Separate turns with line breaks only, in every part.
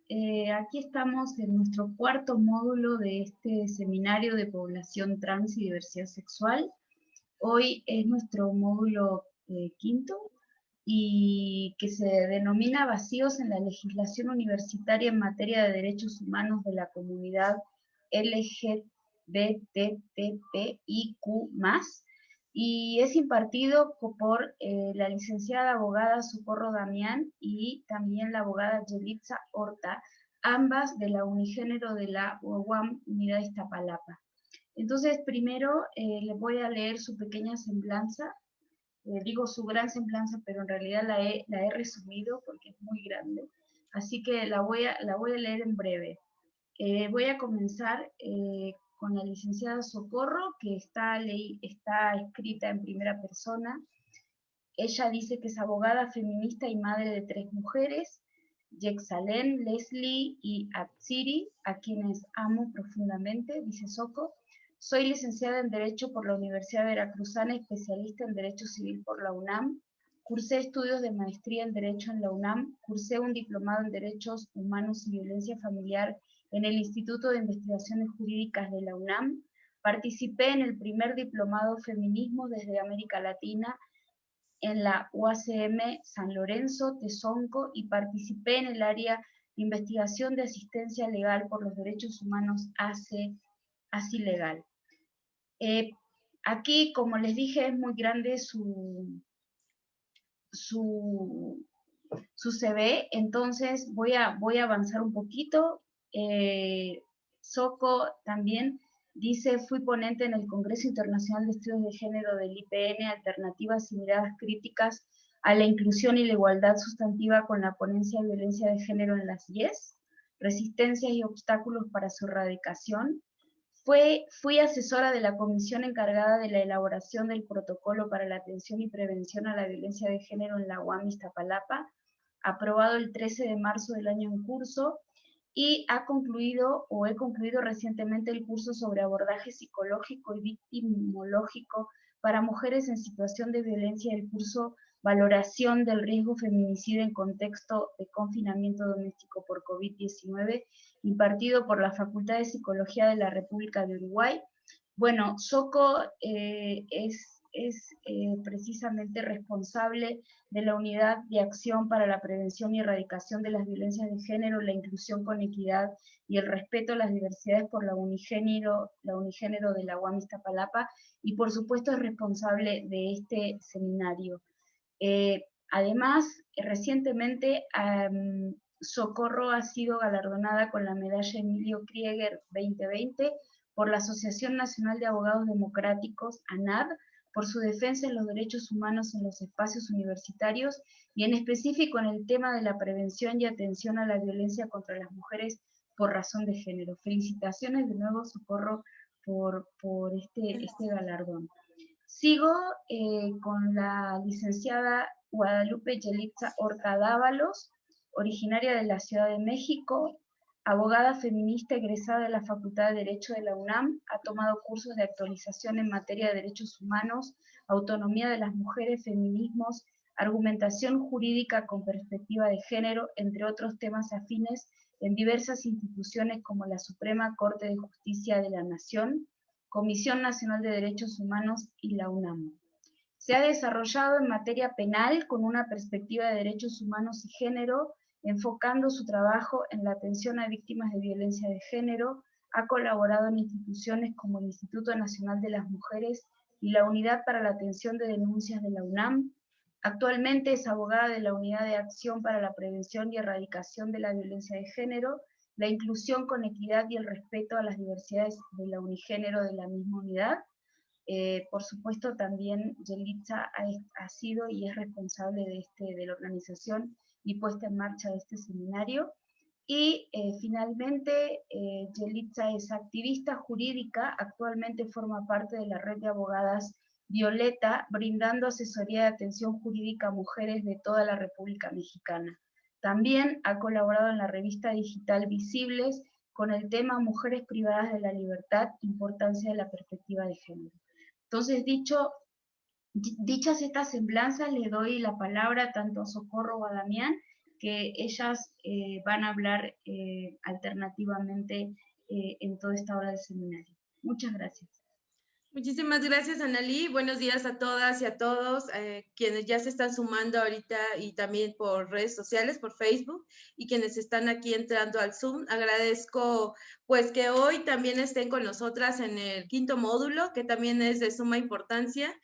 Aquí estamos en nuestro cuarto módulo de este seminario de población trans y diversidad sexual. Hoy es nuestro módulo quinto y que se denomina Vacíos en la legislación universitaria en materia de derechos humanos de la comunidad LGBTTIQ+, y es impartido por la licenciada abogada Socorro Damián y también la abogada Yelitza Horta, ambas de la Unigénero de la UAM Unidad Iztapalapa. Entonces, primero les voy a leer su pequeña semblanza, digo su gran semblanza, pero en realidad la he resumido porque es muy grande, así que la voy a leer en breve. Voy a comenzar con la licenciada Socorro, que está escrita en primera persona. Ella dice que es abogada feminista y madre de 3 mujeres, Yexalén, Leslie y Atsiri, a quienes amo profundamente, dice Soco. Soy licenciada en Derecho por la Universidad Veracruzana, especialista en Derecho Civil por la UNAM. Cursé estudios de maestría en Derecho en la UNAM. Cursé un diplomado en Derechos Humanos y Violencia Familiar en el Instituto de Investigaciones Jurídicas de la UNAM. Participé en el primer diplomado Feminismo desde América Latina en la UACM San Lorenzo, Tezonco, y participé en el área de investigación de asistencia legal por los derechos humanos ASI Legal. Aquí, como les dije, es muy grande su CV, entonces voy a avanzar un poquito. Soco también dice, fui ponente en el Congreso Internacional de Estudios de Género del IPN, Alternativas y Miradas Críticas a la Inclusión y la Igualdad Sustantiva con la ponencia de violencia de género en las IES, resistencias y obstáculos para su erradicación. Fui asesora de la comisión encargada de la elaboración del protocolo para la atención y prevención a la violencia de género en la UAM Iztapalapa, aprobado el 13 de marzo del año en curso, y he concluido recientemente el curso sobre abordaje psicológico y victimológico para mujeres en situación de violencia, el curso Valoración del riesgo feminicidio en contexto de confinamiento doméstico por COVID-19, impartido por la Facultad de Psicología de la República de Uruguay. Bueno, Soco es precisamente responsable de la Unidad de Acción para la Prevención y Erradicación de las Violencias de Género, la Inclusión con Equidad y el Respeto a las Diversidades por la Unigénero de la UAM Iztapalapa, y por supuesto es responsable de este seminario. Además, recientemente Socorro ha sido galardonada con la medalla Emilio Krieger 2020 por la Asociación Nacional de Abogados Democráticos, ANAD, por su defensa en los derechos humanos en los espacios universitarios y en específico en el tema de la prevención y atención a la violencia contra las mujeres por razón de género. Felicitaciones de nuevo, Socorro, por este galardón. Sigo con la licenciada Guadalupe Yelitza Horta Dávalos, originaria de la Ciudad de México, abogada feminista egresada de la Facultad de Derecho de la UNAM, ha tomado cursos de actualización en materia de derechos humanos, autonomía de las mujeres, feminismos, argumentación jurídica con perspectiva de género, entre otros temas afines en diversas instituciones como la Suprema Corte de Justicia de la Nación, Comisión Nacional de Derechos Humanos y la UNAM. Se ha desarrollado en materia penal con una perspectiva de derechos humanos y género, enfocando su trabajo en la atención a víctimas de violencia de género, ha colaborado en instituciones como el Instituto Nacional de las Mujeres y la Unidad para la Atención de Denuncias de la UNAM. Actualmente es abogada de la Unidad de Acción para la Prevención y Erradicación de la Violencia de Género, la inclusión con equidad y el respeto a las diversidades de la unigénero de la misma unidad. Por supuesto, también Yelitza ha sido y es responsable de la organización y puesta en marcha de este seminario. Y finalmente, Yelitza es activista jurídica, actualmente forma parte de la red de abogadas Violeta, brindando asesoría de atención jurídica a mujeres de toda la República Mexicana. También ha colaborado en la revista digital Visibles con el tema Mujeres privadas de la libertad, importancia de la perspectiva de género. Entonces, dichas estas semblanzas, le doy la palabra tanto a Socorro o a Damián, que ellas van a hablar alternativamente en toda esta hora del seminario. Muchas gracias.
Muchísimas gracias, Analí. Buenos días a todas y a todos quienes ya se están sumando ahorita y también por redes sociales, por Facebook, y quienes están aquí entrando al Zoom. Agradezco pues que hoy también estén con nosotras en el 5º módulo, que también es de suma importancia.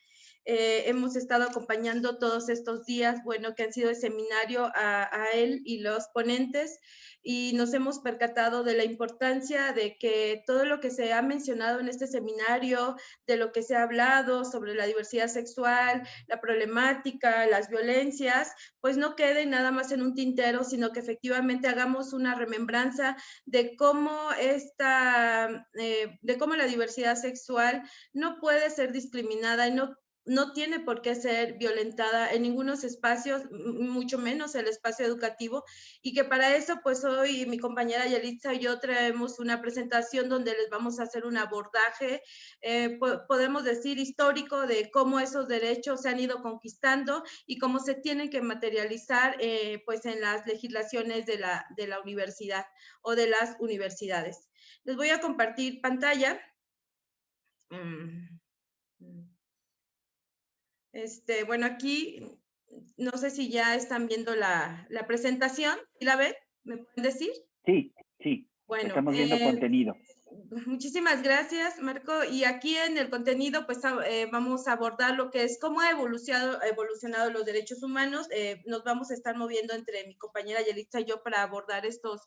Hemos estado acompañando todos estos días, bueno, que han sido el seminario a él y los ponentes, y nos hemos percatado de la importancia de que todo lo que se ha mencionado en este seminario, de lo que se ha hablado sobre la diversidad sexual, la problemática, las violencias, pues no quede nada más en un tintero, sino que efectivamente hagamos una remembranza de cómo de cómo la diversidad sexual no puede ser discriminada y no tiene por qué ser violentada en ningunos espacios, mucho menos el espacio educativo, y que para eso, pues hoy mi compañera Yelitza y yo traemos una presentación donde les vamos a hacer un abordaje, podemos decir, histórico de cómo esos derechos se han ido conquistando y cómo se tienen que materializar, pues en las legislaciones de la universidad o de las universidades. Les voy a compartir pantalla. Bueno, aquí no sé si ya están viendo la presentación. ¿Sí la ven? ¿Me pueden decir?
Sí, sí.
Bueno,
estamos viendo contenido.
Muchísimas gracias, Marco. Y aquí en el contenido, pues vamos a abordar lo que es cómo ha evolucionado los derechos humanos. Nos vamos a estar moviendo entre mi compañera Yelitza y yo para abordar estos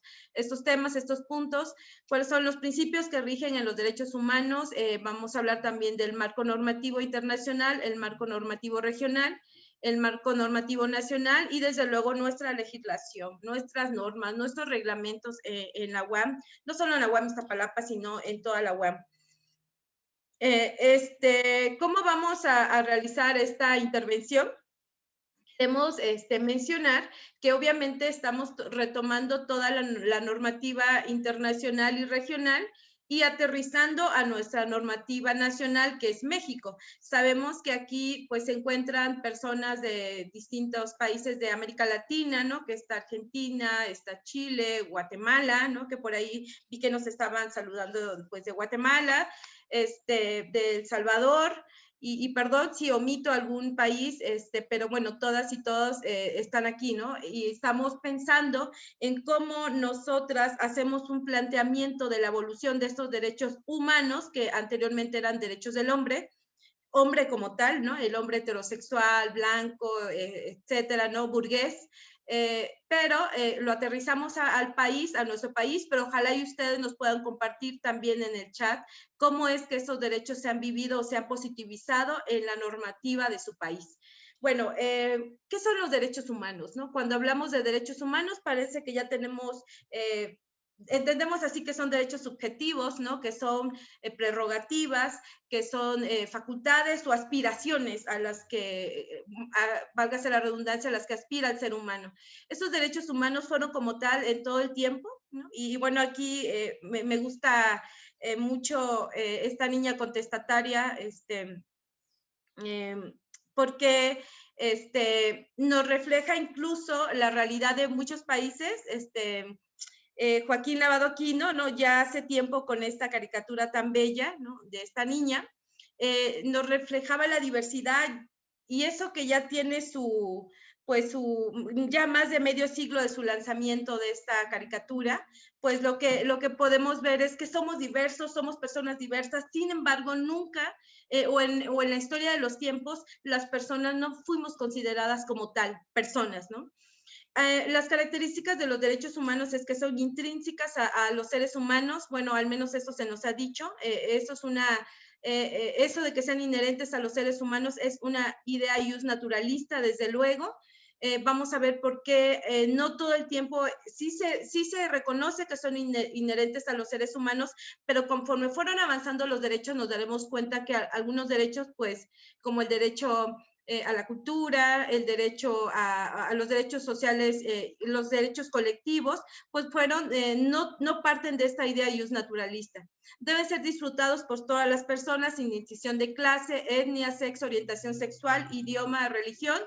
temas, estos puntos. ¿Cuáles son los principios que rigen en los derechos humanos? Vamos a hablar también del marco normativo internacional, el marco normativo regional, el marco normativo nacional y desde luego nuestra legislación, nuestras normas, nuestros reglamentos en la UAM, no solo en la UAM Iztapalapa, sino en toda la UAM. ¿Cómo vamos a realizar esta intervención? Queremos mencionar que obviamente estamos retomando toda la normativa internacional y regional y aterrizando a nuestra normativa nacional, que es México. Sabemos que aquí pues se encuentran personas de distintos países de América Latina, ¿no? Que está Argentina, está Chile, Guatemala, ¿no? Que por ahí vi que nos estaban saludando pues de Guatemala, de El Salvador, y perdón si omito algún país, pero bueno, todas y todos están aquí, ¿no? Y estamos pensando en cómo nosotras hacemos un planteamiento de la evolución de estos derechos humanos, que anteriormente eran derechos del hombre como tal, ¿no? El hombre heterosexual, blanco, etcétera, ¿no? Burgués, pero lo aterrizamos al país, a nuestro país, pero ojalá y ustedes nos puedan compartir también en el chat cómo es que esos derechos se han vivido o se han positivizado en la normativa de su país. Bueno, ¿qué son los derechos humanos, no? Cuando hablamos de derechos humanos parece que ya tenemos entendemos así que son derechos subjetivos, ¿no? Que son prerrogativas, que son facultades o aspiraciones a las que, válgase la redundancia, a las que aspira el ser humano. Estos derechos humanos fueron como tal en todo el tiempo, ¿no? Y bueno, aquí me gusta mucho esta niña contestataria, porque nos refleja incluso la realidad de muchos países, Joaquín Lavado Quino, ¿no? Ya hace tiempo con esta caricatura tan bella, ¿no? De esta niña, nos reflejaba la diversidad y eso que ya tiene ya más de medio siglo de su lanzamiento de esta caricatura, pues lo que podemos ver es que somos diversos, somos personas diversas, sin embargo, nunca, o en la historia de los tiempos, las personas no fuimos consideradas como tal, personas, ¿no? Las características de los derechos humanos es que son intrínsecas a los seres humanos, bueno, al menos eso se nos ha dicho, eso de que sean inherentes a los seres humanos es una idea ius naturalista, desde luego. Vamos a ver por qué no todo el tiempo, sí se reconoce que son inherentes a los seres humanos, pero conforme fueron avanzando los derechos nos daremos cuenta que algunos derechos, pues, como el derecho a la cultura, el derecho a los derechos sociales, los derechos colectivos, pues no parten de esta idea ius naturalista. Deben ser disfrutados por todas las personas sin distinción de clase, etnia, sexo, orientación sexual, idioma, religión,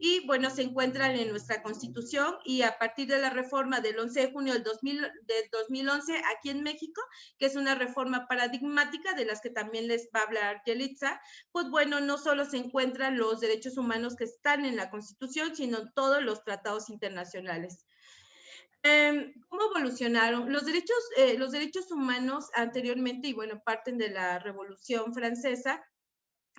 y bueno, se encuentran en nuestra Constitución, y a partir de la reforma del 11 de junio del 2011 aquí en México, que es una reforma paradigmática de las que también les va a hablar Yelitza, pues bueno, no solo se encuentran los derechos humanos que están en la Constitución, sino todos los tratados internacionales. ¿Cómo evolucionaron? Los derechos humanos anteriormente, y bueno, parten de la Revolución Francesa,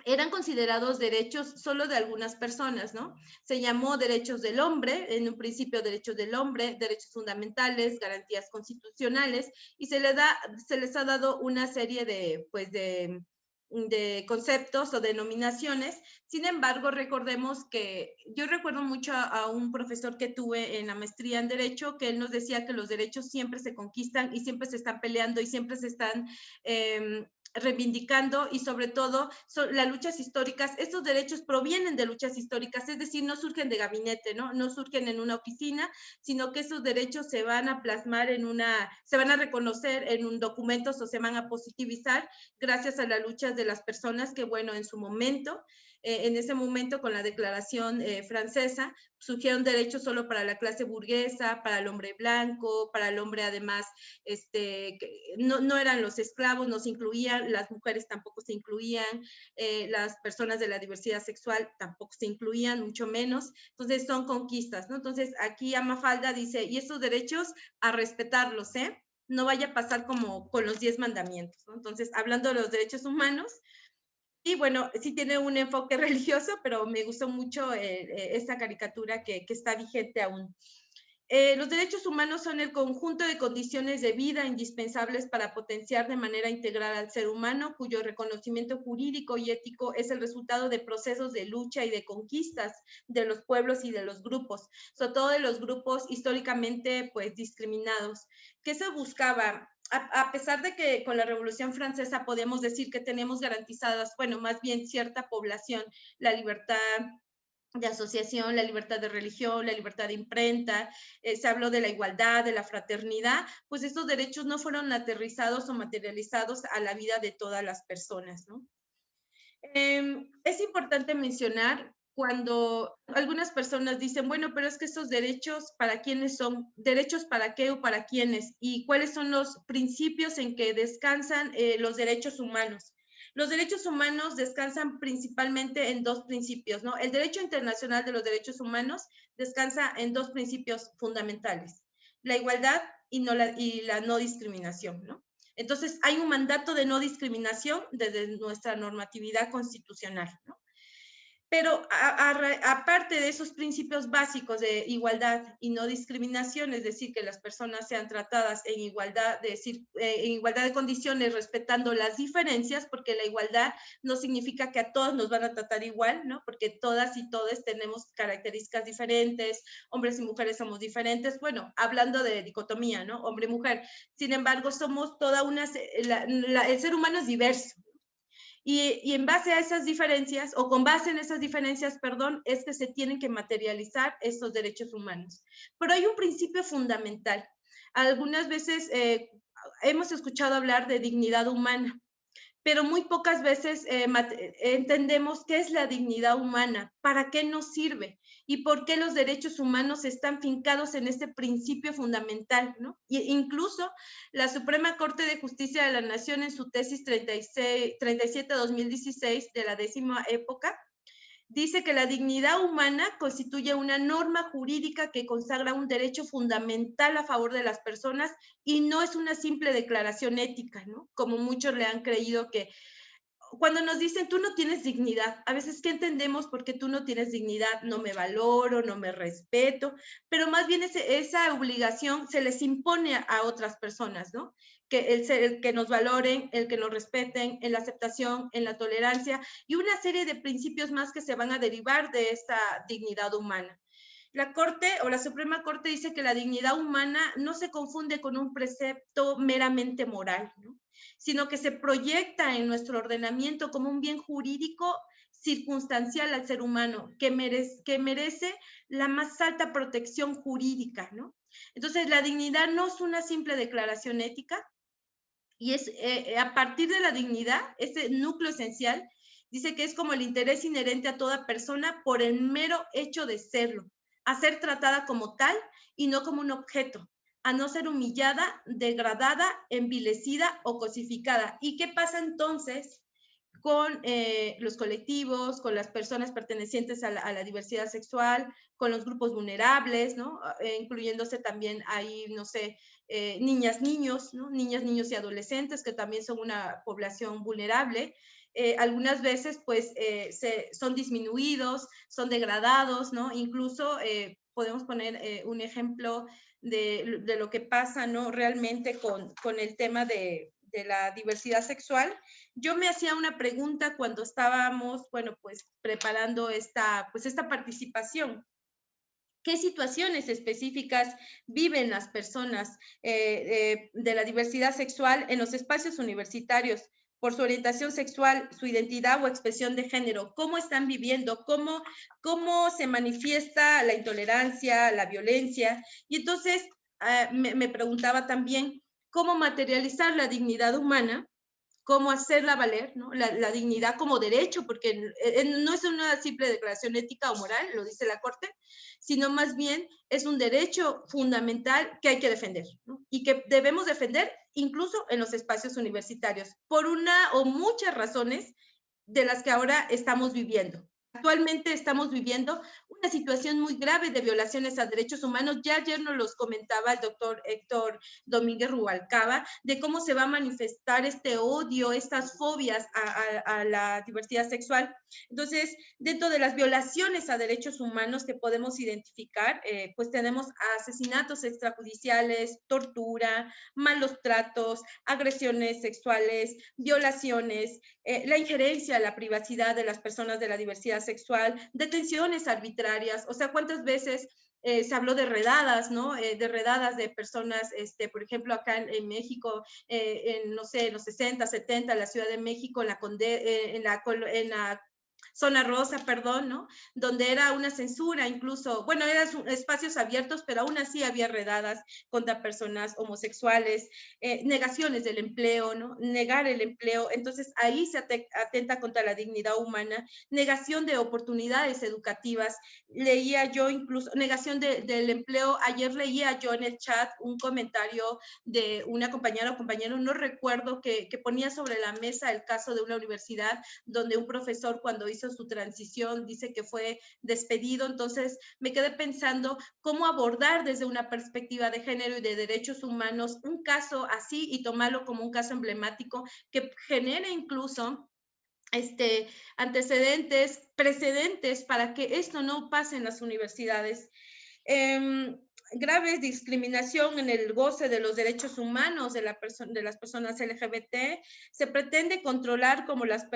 eran considerados derechos solo de algunas personas, ¿no? Se llamó derechos del hombre, en un principio derechos del hombre, derechos fundamentales, garantías constitucionales, y se les ha dado una serie de, pues de conceptos o denominaciones. Sin embargo, recordemos que yo recuerdo mucho a un profesor que tuve en la maestría en Derecho, que él nos decía que los derechos siempre se conquistan y siempre se están peleando y siempre se están reivindicando, y sobre todo las luchas históricas. Estos derechos provienen de luchas históricas, es decir, no surgen de gabinete, no surgen en una oficina, sino que esos derechos se van a plasmar se van a reconocer en un documento, o se van a positivizar gracias a las luchas de las personas que, bueno, en su momento, en ese momento con la Declaración Francesa, surgieron derechos solo para la clase burguesa, para el hombre blanco, para el hombre además, no eran los esclavos, no se incluían, las mujeres tampoco se incluían, las personas de la diversidad sexual tampoco se incluían, mucho menos. Entonces son conquistas, ¿no? Entonces aquí Mafalda dice, y estos derechos a respetarlos, ¿eh? No vaya a pasar como con los 10 mandamientos, ¿no? Entonces, hablando de los derechos humanos, y bueno, sí tiene un enfoque religioso, pero me gustó mucho esta caricatura que está vigente aún. Los derechos humanos son el conjunto de condiciones de vida indispensables para potenciar de manera integral al ser humano, cuyo reconocimiento jurídico y ético es el resultado de procesos de lucha y de conquistas de los pueblos y de los grupos, sobre todo de los grupos históricamente pues discriminados. ¿Qué se buscaba? A pesar de que con la Revolución Francesa podemos decir que tenemos garantizadas, bueno, más bien cierta población, la libertad de asociación, la libertad de religión, la libertad de imprenta, se habló de la igualdad, de la fraternidad, pues estos derechos no fueron aterrizados o materializados a la vida de todas las personas, ¿no? Es importante mencionar cuando algunas personas dicen, bueno, pero es que estos derechos, ¿para quiénes son? ¿Derechos para qué o para quiénes? ¿Y cuáles son los principios en que descansan los derechos humanos? Los derechos humanos descansan principalmente en dos principios, ¿no? El derecho internacional de los derechos humanos descansa en dos principios fundamentales, la igualdad y la no discriminación, ¿no? Entonces, hay un mandato de no discriminación desde nuestra normatividad constitucional, ¿no? Pero aparte de esos principios básicos de igualdad y no discriminación, es decir, que las personas sean tratadas en igualdad, en igualdad de condiciones, respetando las diferencias, porque la igualdad no significa que a todos nos van a tratar igual, ¿no? Porque todas y todos tenemos características diferentes, hombres y mujeres somos diferentes, bueno, hablando de dicotomía, ¿no? Hombre y mujer. Sin embargo, somos toda el ser humano es diverso. Y en base a esas diferencias, o con base en esas diferencias, perdón, es que se tienen que materializar estos derechos humanos. Pero hay un principio fundamental. Algunas veces hemos escuchado hablar de dignidad humana, pero muy pocas veces entendemos qué es la dignidad humana, para qué nos sirve y por qué los derechos humanos están fincados en este principio fundamental, ¿no? E incluso la Suprema Corte de Justicia de la Nación en su tesis 37-2016 de la 10ª época, dice que la dignidad humana constituye una norma jurídica que consagra un derecho fundamental a favor de las personas y no es una simple declaración ética, ¿no? Como muchos le han creído que cuando nos dicen tú no tienes dignidad, a veces ¿qué entendemos? Porque tú no tienes dignidad, no me valoro, no me respeto, pero más bien esa obligación se les impone a otras personas, ¿no? Que el que nos valoren, el que nos respeten, en la aceptación, en la tolerancia y una serie de principios más que se van a derivar de esta dignidad humana. La Corte o la Suprema Corte dice que la dignidad humana no se confunde con un precepto meramente moral, ¿no? Sino que se proyecta en nuestro ordenamiento como un bien jurídico circunstancial al ser humano, que merece la más alta protección jurídica, ¿no? Entonces, la dignidad no es una simple declaración ética, y es a partir de la dignidad, ese núcleo esencial, Dice que es como el interés inherente a toda persona por el mero hecho de serlo, a ser tratada como tal y no como un objeto, a no ser humillada, degradada, envilecida o cosificada. ¿Y qué pasa entonces con los colectivos, con las personas pertenecientes a la diversidad sexual, con los grupos vulnerables, ¿no? Incluyéndose también ahí, no sé, niñas, niños, ¿no? Niñas, niños y adolescentes, que también son una población vulnerable. Algunas veces, pues, son disminuidos, son degradados, ¿no? Incluso podemos poner un ejemplo de lo que pasa, ¿no? Realmente con el tema de la diversidad sexual. Yo me hacía una pregunta cuando estábamos, bueno, pues preparando esta participación. ¿Qué situaciones específicas viven las personas de la diversidad sexual en los espacios universitarios por su orientación sexual, su identidad o expresión de género? ¿Cómo están viviendo? ¿Cómo se manifiesta la intolerancia, la violencia? Y entonces me preguntaba también cómo materializar la dignidad humana, cómo hacerla valer, ¿no? La dignidad como derecho, porque no es una simple declaración ética o moral, lo dice la Corte, sino más bien es un derecho fundamental que hay que defender, ¿no? Y que debemos defender incluso en los espacios universitarios, por una o muchas razones de las que ahora estamos viviendo. Actualmente estamos viviendo una situación muy grave de violaciones a derechos humanos. Ya ayer nos los comentaba el doctor Héctor Domínguez Rubalcaba, de cómo se va a manifestar este odio, estas fobias a la diversidad sexual. Entonces, dentro de las violaciones a derechos humanos que podemos identificar, pues tenemos asesinatos extrajudiciales, tortura, malos tratos, agresiones sexuales, violaciones, la injerencia a la privacidad de las personas de la diversidad sexual, detenciones arbitrarias. O sea, ¿cuántas veces se habló de redadas, ¿no? De redadas de personas, por ejemplo, acá en México, no sé, en los 60, 70, en la Ciudad de México, en la zona rosa, perdón, ¿no? Donde era una censura incluso, bueno, eran espacios abiertos, pero aún así había redadas contra personas homosexuales, negaciones del empleo, ¿no? Negar el empleo, entonces ahí se atenta contra la dignidad humana, negación de oportunidades educativas, leía yo incluso, negación del empleo, ayer leía yo en el chat un comentario de una compañera o compañero, no recuerdo, que ponía sobre la mesa el caso de una universidad donde un profesor cuando hizo su transición dice que fue despedido. Entonces me quedé pensando cómo abordar desde una perspectiva de género y de derechos humanos un caso así y tomarlo como un caso emblemático que genere incluso antecedentes, precedentes para que esto no pase en las universidades. Grave discriminación en el goce de los derechos humanos de las personas LGBT. Se pretende controlar cómo las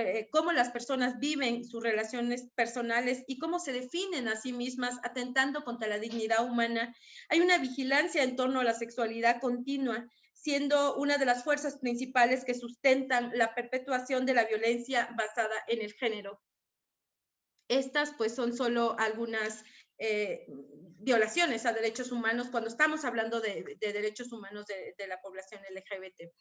personas viven sus relaciones personales y cómo se definen a sí mismas, atentando contra la dignidad humana. Hay una vigilancia en torno a la sexualidad continua, siendo una de las fuerzas principales que sustentan la perpetuación de la violencia basada en el género. Estas pues son solo algunas violaciones a derechos humanos cuando estamos hablando de derechos humanos de la población LGBT.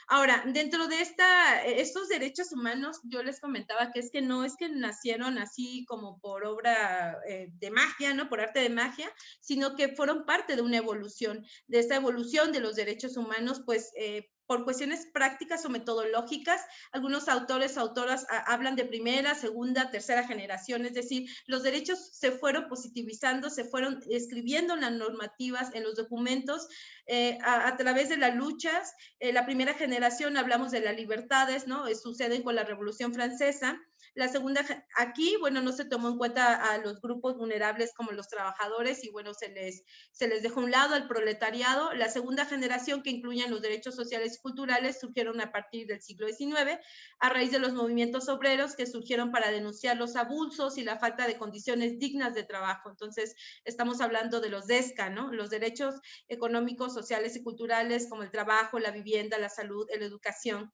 Ahora, dentro de estos derechos humanos, yo les comentaba que es que no es que nacieron así como por obra de magia, ¿no? Por arte de magia, sino que fueron parte de una evolución, de esta evolución de los derechos humanos, pues por cuestiones prácticas o metodológicas, algunos autores, autoras hablan de primera, segunda, tercera generación, es decir, los derechos se fueron positivizando, se fueron escribiendo en las normativas, en los documentos, a través de las luchas. La primera generación hablamos de las libertades, ¿no? Suceden con la Revolución Francesa. La segunda, aquí, bueno, no se tomó en cuenta a los grupos vulnerables como los trabajadores y, bueno, se les dejó a un lado al proletariado. La segunda generación, que incluyen los derechos sociales y culturales, surgieron a partir del siglo XIX, a raíz de los movimientos obreros que surgieron para denunciar los abusos y la falta de condiciones dignas de trabajo. Entonces, estamos hablando de los DESCA, ¿no? Los derechos económicos, sociales y culturales, como el trabajo, la vivienda, la salud, la educación.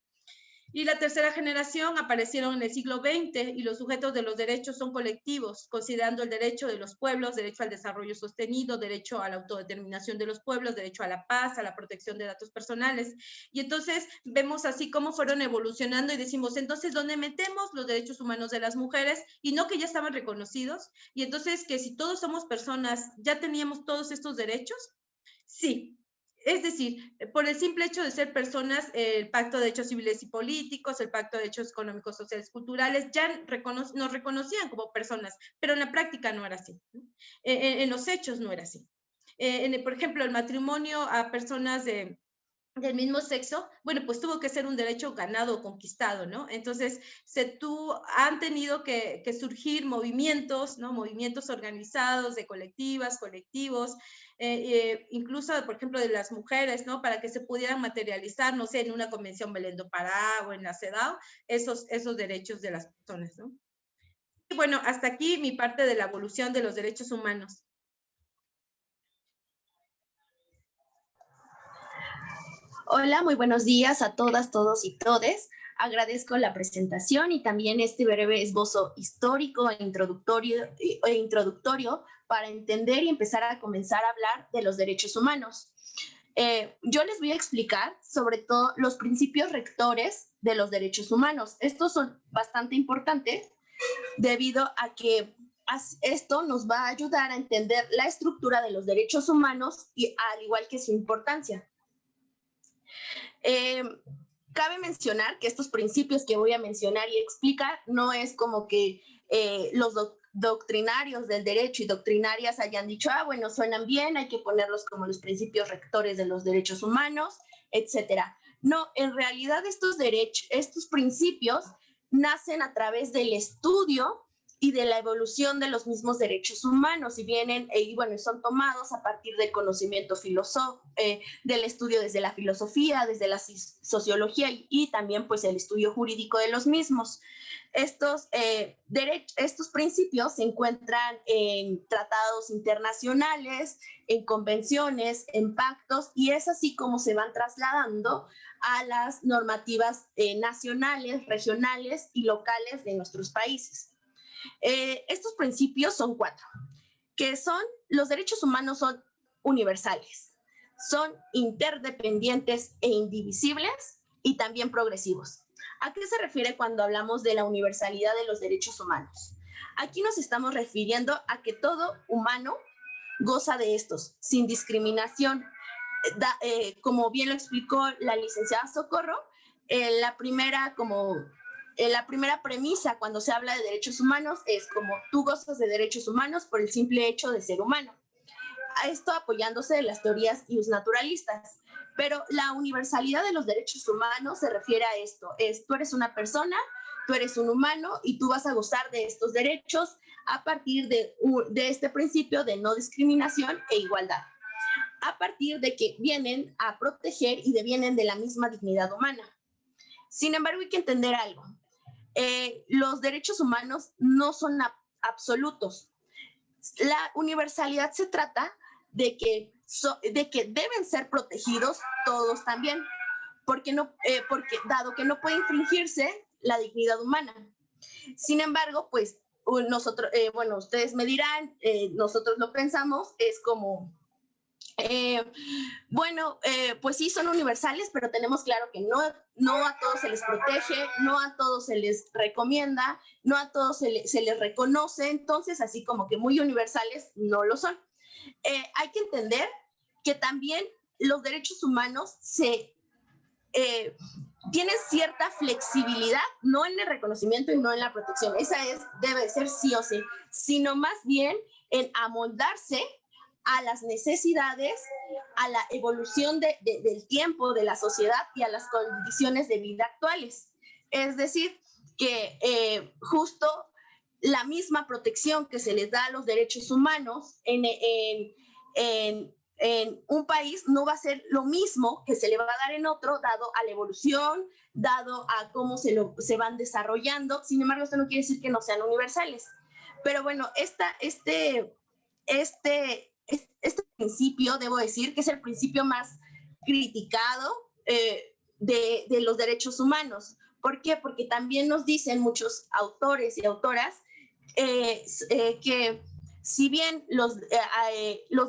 Y la tercera generación aparecieron en el siglo XX y los sujetos de los derechos son colectivos, considerando el derecho de los pueblos, derecho al desarrollo sostenido, derecho a la autodeterminación de los pueblos, derecho a la paz, a la protección de datos personales. Y entonces vemos así cómo fueron evolucionando y decimos, entonces, ¿dónde metemos los derechos humanos de las mujeres? Y no que ya estaban reconocidos. Y entonces, que si todos somos personas, ¿ya teníamos todos estos derechos? Sí. Es decir, por el simple hecho de ser personas, el Pacto de Derechos Civiles y Políticos, el Pacto de Derechos Económicos, Sociales, Culturales, ya nos reconocían como personas, pero en la práctica no era así. En los hechos no era así. Por ejemplo, el matrimonio a personas del mismo sexo, bueno, pues tuvo que ser un derecho ganado o conquistado, ¿no? Entonces, han tenido que surgir movimientos, ¿no? Movimientos organizados de colectivas, colectivos, incluso, por ejemplo, de las mujeres, ¿no? Para que se pudieran materializar, no sé, en una convención Belén do Pará o en la CEDAW, esos derechos de las personas, ¿no? Y bueno, hasta aquí mi parte de la evolución de los derechos humanos.
Hola, muy buenos días a todas, todos y todes. Agradezco la presentación y también este breve esbozo histórico e introductorio para entender y empezar a comenzar a hablar de los derechos humanos. Yo les voy a explicar sobre todo los principios rectores de los derechos humanos. Estos son bastante importantes debido a que esto nos va a ayudar a entender la estructura de los derechos humanos y al igual que su importancia. Cabe mencionar que estos principios que voy a mencionar y explicar no es como que los doctrinarios del derecho y doctrinarias hayan dicho, bueno, suenan bien, hay que ponerlos como los principios rectores de los derechos humanos, etcétera. No, en realidad estos principios nacen a través del estudio y de la evolución de los mismos derechos humanos y vienen, son tomados a partir del conocimiento del estudio desde la filosofía, desde la sociología y también pues el estudio jurídico de los mismos. Estos principios se encuentran en tratados internacionales, en convenciones, en pactos, y es así como se van trasladando a las normativas nacionales, regionales y locales de nuestros países. Estos principios son 4, que son, los derechos humanos son universales, son interdependientes e indivisibles y también progresivos. ¿A qué se refiere cuando hablamos de la universalidad de los derechos humanos? Aquí nos estamos refiriendo a que todo humano goza de estos, sin discriminación. Como bien lo explicó la licenciada Socorro, la primera premisa cuando se habla de derechos humanos es como tú gozas de derechos humanos por el simple hecho de ser humano. Esto apoyándose de las teorías naturalistas. Pero la universalidad de los derechos humanos se refiere a esto. Tú eres una persona, tú eres un humano y tú vas a gozar de estos derechos a partir de este principio de no discriminación e igualdad. A partir de que vienen a proteger y vienen de la misma dignidad humana. Sin embargo, hay que entender algo. Los derechos humanos no son absolutos. La universalidad se trata de que deben ser protegidos todos también, porque dado que no puede infringirse la dignidad humana. Sin embargo, pues nosotros, ustedes me dirán, nosotros lo pensamos, es como, pues sí, son universales, pero tenemos claro que no a todos se les protege, no a todos se les recomienda, no a todos se les reconoce, entonces así como que muy universales no lo son. Hay que entender que también los derechos humanos tienen cierta flexibilidad, no en el reconocimiento y no en la protección, debe ser sí o sí, sino más bien en amoldarse a las necesidades, a la evolución del tiempo, de la sociedad y a las condiciones de vida actuales. Es decir, que justo la misma protección que se les da a los derechos humanos en un país no va a ser lo mismo que se le va a dar en otro, dado a la evolución, dado a cómo se van desarrollando. Sin embargo, esto no quiere decir que no sean universales. Pero bueno, este principio, debo decir, que es el principio más criticado de los derechos humanos, ¿Por qué? Porque también nos dicen muchos autores y autoras que si bien los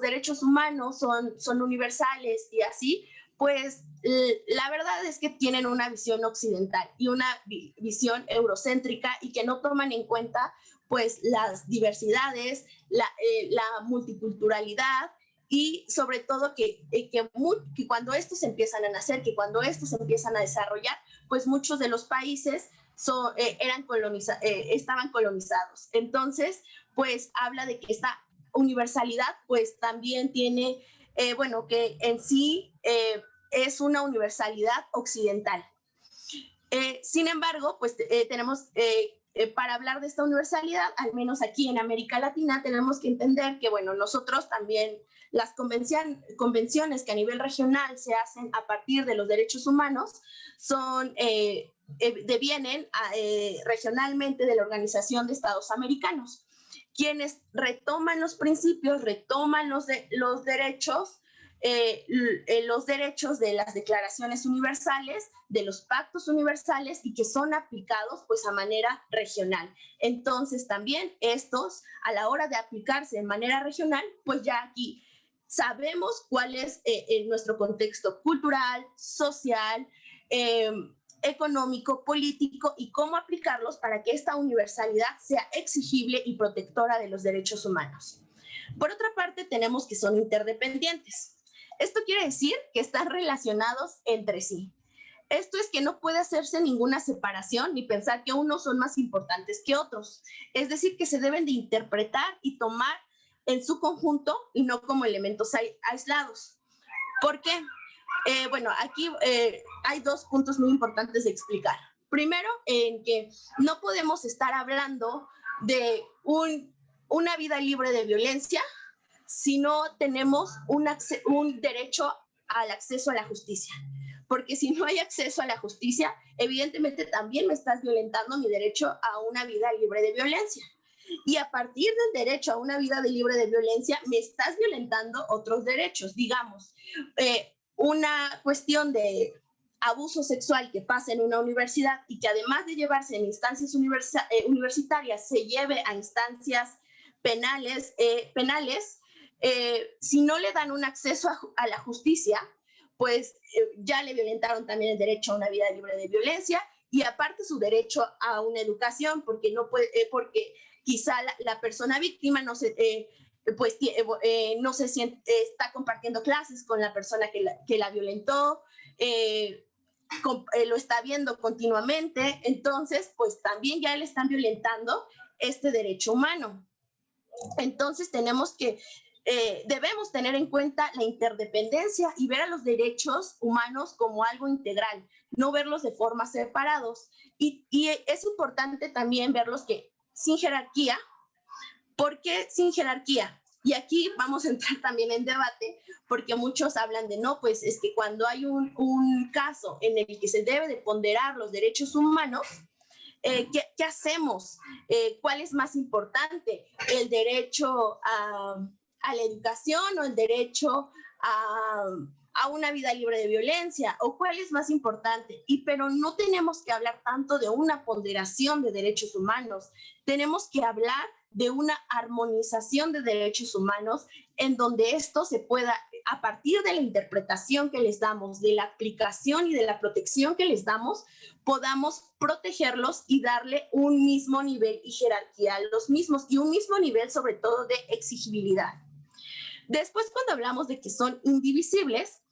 derechos humanos son universales y así, pues la verdad es que tienen una visión occidental y una visión eurocéntrica y que no toman en cuenta pues las diversidades, la multiculturalidad y sobre todo que cuando estos empiezan a nacer, que cuando estos empiezan a desarrollar, pues muchos de los países estaban colonizados. Entonces, pues habla de que esta universalidad pues también tiene, que en sí es una universalidad occidental. Sin embargo, pues tenemos, para hablar de esta universalidad, al menos aquí en América Latina, tenemos que entender que, bueno, nosotros también las convenciones que a nivel regional se hacen a partir de los derechos humanos devienen regionalmente de la Organización de Estados Americanos, quienes retoman los principios, retoman los derechos de las declaraciones universales, de los pactos universales y que son aplicados pues a manera regional. Entonces también estos, a la hora de aplicarse de manera regional, pues ya aquí sabemos cuál es nuestro contexto cultural, social, económico, político y cómo aplicarlos para que esta universalidad sea exigible y protectora de los derechos humanos. Por otra parte, tenemos que son interdependientes. Esto quiere decir que están relacionados entre sí. Esto es que no puede hacerse ninguna separación ni pensar que unos son más importantes que otros. Es decir, que se deben de interpretar y tomar en su conjunto y no como elementos aislados. ¿Por qué? Aquí hay dos puntos muy importantes de explicar. Primero, en que no podemos estar hablando de una vida libre de violencia si no tenemos un derecho al acceso a la justicia. Porque si no hay acceso a la justicia, evidentemente también me estás violentando mi derecho a una vida libre de violencia. Y a partir del derecho a una vida libre de violencia, me estás violentando otros derechos. Digamos, una cuestión de abuso sexual que pasa en una universidad y que además de llevarse en instancias universitarias, se lleve a instancias penales, si no le dan un acceso a la justicia, pues ya le violentaron también el derecho a una vida libre de violencia y aparte su derecho a una educación, porque no puede, porque quizá la persona víctima no se siente, está compartiendo clases con la persona que la violentó, lo está viendo continuamente, entonces pues también ya le están violentando este derecho humano. Entonces debemos tener en cuenta la interdependencia y ver a los derechos humanos como algo integral, no verlos de forma separados. Y es importante también verlos que sin jerarquía. ¿Por qué sin jerarquía? Y aquí vamos a entrar también en debate, porque muchos hablan de no, pues es que cuando hay un caso en el que se debe de ponderar los derechos humanos, ¿qué hacemos? ¿Cuál es más importante? ¿El derecho a la educación o el derecho a una vida libre de violencia? ¿O cuál es más importante? Pero no tenemos que hablar tanto de una ponderación de derechos humanos. Tenemos que hablar de una armonización de derechos humanos en donde esto se pueda, a partir de la interpretación que les damos, de la aplicación y de la protección que les damos, podamos protegerlos y darle un mismo nivel y jerarquía a los mismos y un mismo nivel sobre todo de exigibilidad. Después, cuando hablamos de que son indivisibles,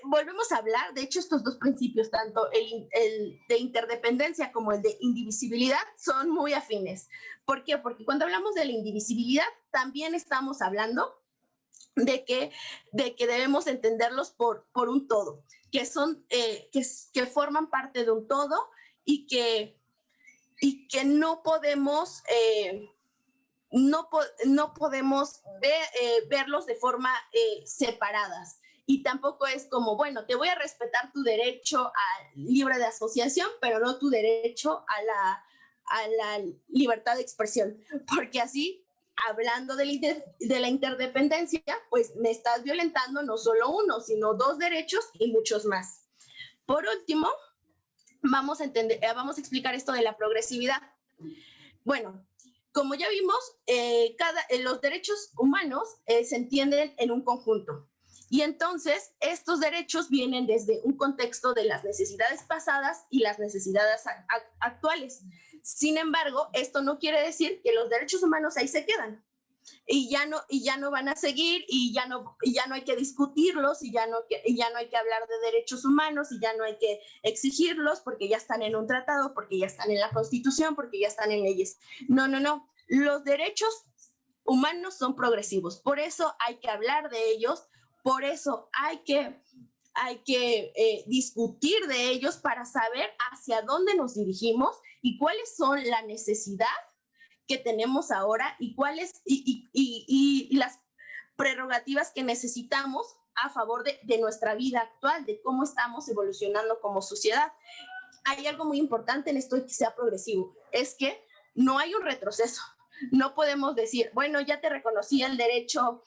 volvemos a hablar, de hecho estos dos principios, tanto el de interdependencia como el de indivisibilidad, son muy afines. ¿Por qué? Porque cuando hablamos de la indivisibilidad, también estamos hablando de que debemos entenderlos por un todo, que forman parte de un todo y que no podemos... no podemos verlos de forma separadas. Y tampoco es como, bueno, te voy a respetar tu derecho a libre de asociación, pero no tu derecho a la libertad de expresión. Porque así, hablando de la interdependencia, pues me estás violentando no solo uno, sino dos derechos y muchos más. Por último, vamos a explicar esto de la progresividad. Bueno, como ya vimos, los derechos humanos se entienden en un conjunto. Y entonces estos derechos vienen desde un contexto de las necesidades pasadas y las necesidades actuales. Sin embargo, esto no quiere decir que los derechos humanos ahí se quedan y ya no van a seguir y ya no hay que discutirlos y ya no hay que hablar de derechos humanos y ya no hay que exigirlos porque ya están en un tratado, porque ya están en la Constitución, porque ya están en leyes. No. Los derechos humanos son progresivos, por eso hay que hablar de ellos, por eso hay que discutir de ellos para saber hacia dónde nos dirigimos y cuáles son la necesidad que tenemos ahora y cuáles y las prerrogativas que necesitamos a favor de nuestra vida actual, de cómo estamos evolucionando como sociedad. Hay algo muy importante en esto de que sea progresivo, es que no hay un retroceso. No podemos decir, bueno, ya te reconocí el derecho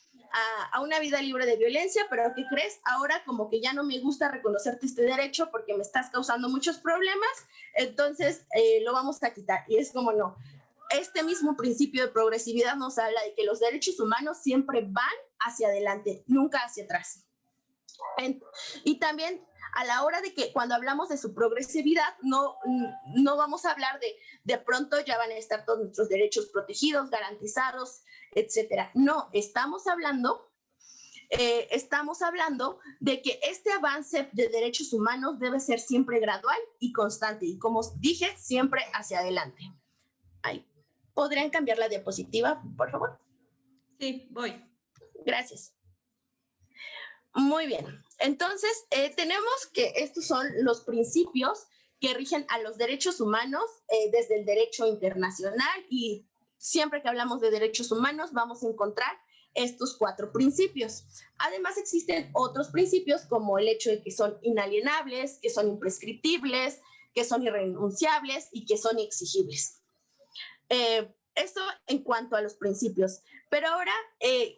a una vida libre de violencia, pero ¿qué crees? Ahora como que ya no me gusta reconocerte este derecho porque me estás causando muchos problemas, entonces lo vamos a quitar. Y es como no. Este mismo principio de progresividad nos habla de que los derechos humanos siempre van hacia adelante, nunca hacia atrás. Y también a la hora de que cuando hablamos de su progresividad, no vamos a hablar de pronto ya van a estar todos nuestros derechos protegidos, garantizados, etcétera. No, estamos hablando de que este avance de derechos humanos debe ser siempre gradual y constante y, como dije, siempre hacia adelante. Ahí. ¿Podrían cambiar la diapositiva, por favor?
Sí, voy.
Gracias. Muy bien. Entonces, tenemos que estos son los principios que rigen a los derechos humanos desde el derecho internacional, y siempre que hablamos de derechos humanos vamos a encontrar estos 4 principios. Además, existen otros principios como el hecho de que son inalienables, que son imprescriptibles, que son irrenunciables y que son exigibles. Esto en cuanto a los principios. Pero ahora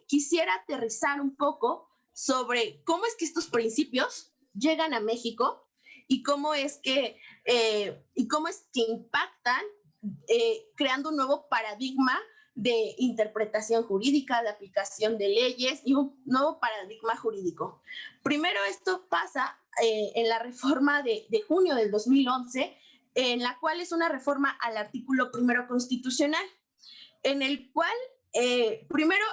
quisiera aterrizar un poco sobre cómo es que estos principios llegan a México y cómo es que impactan creando un nuevo paradigma de interpretación jurídica, de aplicación de leyes y un nuevo paradigma jurídico. Primero, esto pasa en la reforma de junio del 2011, en la cual es una reforma al artículo 1 constitucional, en el cual primero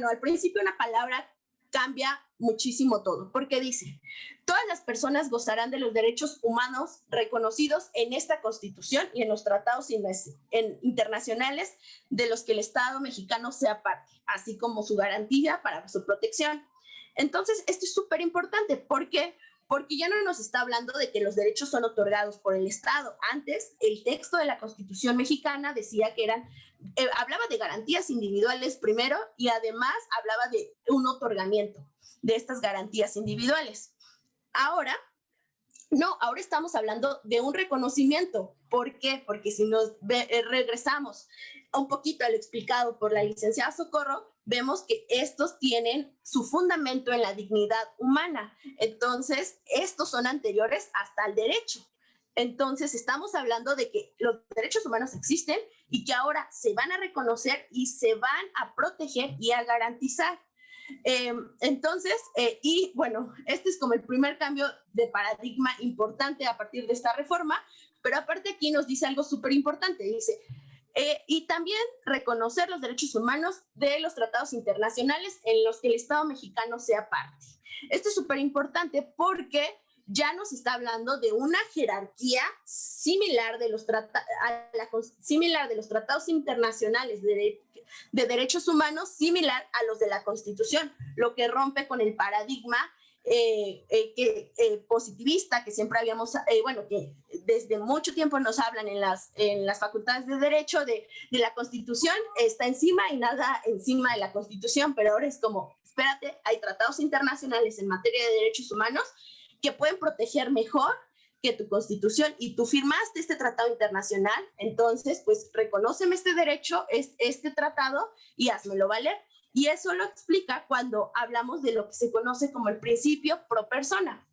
al principio una palabra cambia muchísimo todo, porque dice, todas las personas gozarán de los derechos humanos reconocidos en esta Constitución y en los tratados internacionales de los que el Estado mexicano sea parte, así como su garantía para su protección. Entonces, esto es súper importante, ¿por qué? Porque ya no nos está hablando de que los derechos son otorgados por el Estado. Antes, el texto de la Constitución mexicana decía que hablaba de garantías individuales primero y además hablaba de un otorgamiento de estas garantías individuales. Ahora estamos hablando de un reconocimiento. ¿Por qué? Porque si nos regresamos un poquito a lo explicado por la licenciada Socorro, vemos que estos tienen su fundamento en la dignidad humana. Entonces, estos son anteriores hasta el derecho. Entonces, estamos hablando de que los derechos humanos existen y que ahora se van a reconocer y se van a proteger y a garantizar. Este es como el primer cambio de paradigma importante a partir de esta reforma, pero aparte aquí nos dice algo súper importante, dice, y también reconocer los derechos humanos de los tratados internacionales en los que el Estado mexicano sea parte. Esto es súper importante porque ya nos está hablando de una jerarquía similar de los tratados internacionales de derechos humanos, similar a los de la Constitución, lo que rompe con el paradigma positivista que siempre habíamos, que desde mucho tiempo nos hablan en las facultades de Derecho de la Constitución, está encima y nada encima de la Constitución, pero ahora es como, espérate, hay tratados internacionales en materia de derechos humanos que pueden proteger mejor que tu Constitución y tú firmaste este tratado internacional, entonces pues reconóceme este derecho, este tratado y házmelo valer. Y eso lo explica cuando hablamos de lo que se conoce como el principio pro persona.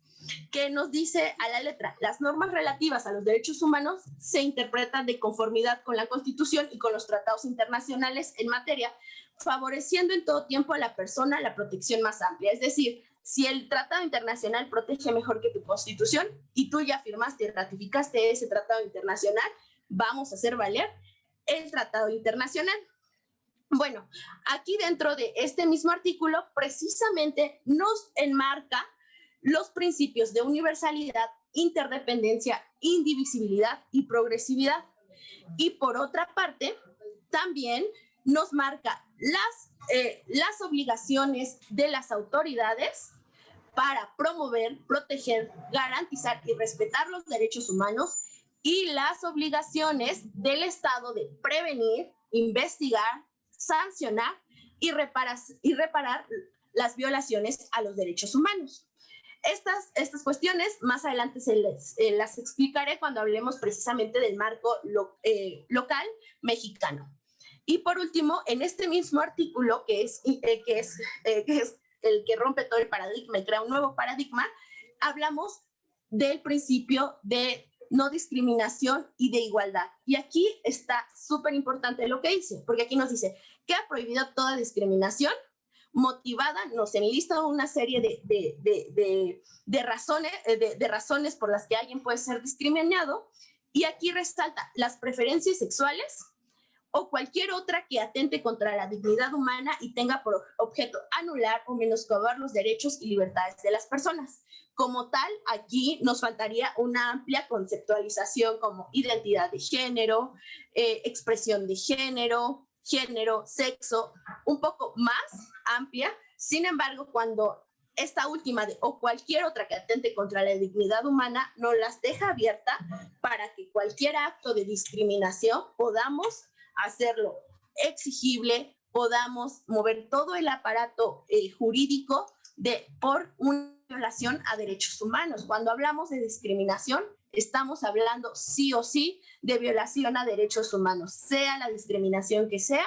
que nos dice a la letra: las normas relativas a los derechos humanos se interpretan de conformidad con la Constitución y con los tratados internacionales en materia, favoreciendo en todo tiempo a la persona la protección más amplia. Es decir, si el tratado internacional protege mejor que tu Constitución y tú ya firmaste y ratificaste ese tratado internacional, vamos a hacer valer el tratado internacional. Bueno, aquí dentro de este mismo artículo precisamente nos enmarca los principios de universalidad, interdependencia, indivisibilidad y progresividad. Y por otra parte, también nos marca las obligaciones de las autoridades para promover, proteger, garantizar y respetar los derechos humanos, y las obligaciones del Estado de prevenir, investigar, sancionar y reparar las violaciones a los derechos humanos. Estas cuestiones más adelante las explicaré cuando hablemos precisamente del marco local mexicano. Y por último, en este mismo artículo, que es el que rompe todo el paradigma y crea un nuevo paradigma, hablamos del principio de no discriminación y de igualdad. Y aquí está súper importante lo que dice, porque aquí nos dice: queda prohibida toda discriminación motivada, nos enlista una serie de razones por las que alguien puede ser discriminado, y aquí resalta las preferencias sexuales o cualquier otra que atente contra la dignidad humana y tenga por objeto anular o menoscabar los derechos y libertades de las personas. Como tal, aquí nos faltaría una amplia conceptualización como identidad de género, expresión de género, sexo, un poco más amplia. Sin embargo, cuando esta última o cualquier otra que atente contra la dignidad humana nos las deja abierta para que cualquier acto de discriminación podamos hacerlo exigible, podamos mover todo el aparato jurídico por una violación a derechos humanos. Cuando hablamos de discriminación, estamos hablando sí o sí de violación a derechos humanos, sea la discriminación que sea,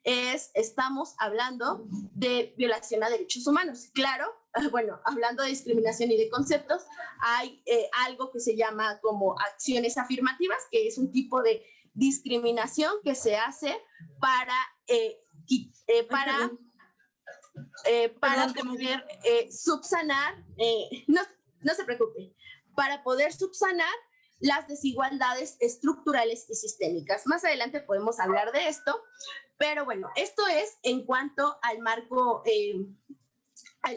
estamos hablando de violación a derechos humanos. Claro, bueno, hablando de discriminación y de conceptos, hay algo que se llama como acciones afirmativas, que es un tipo de discriminación que se hace para poder subsanar, no se preocupe, para poder subsanar las desigualdades estructurales y sistémicas. Más adelante podemos hablar de esto, pero bueno, esto es en cuanto al marco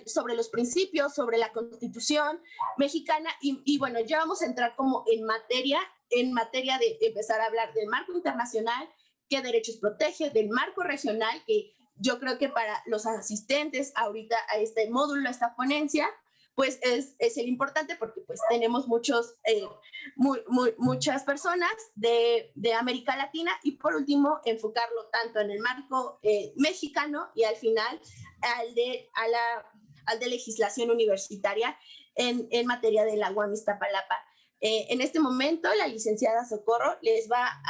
sobre los principios, sobre la Constitución mexicana, y bueno, ya vamos a entrar como en materia de empezar a hablar del marco internacional, qué derechos protege, del marco regional, que yo creo que para los asistentes ahorita a este módulo, a esta ponencia, pues es el importante, porque pues tenemos muchas personas de América Latina, y por último enfocarlo tanto en el marco mexicano y al final al de legislación universitaria en materia de la UAM Iztapalapa. En este momento la licenciada Socorro les va a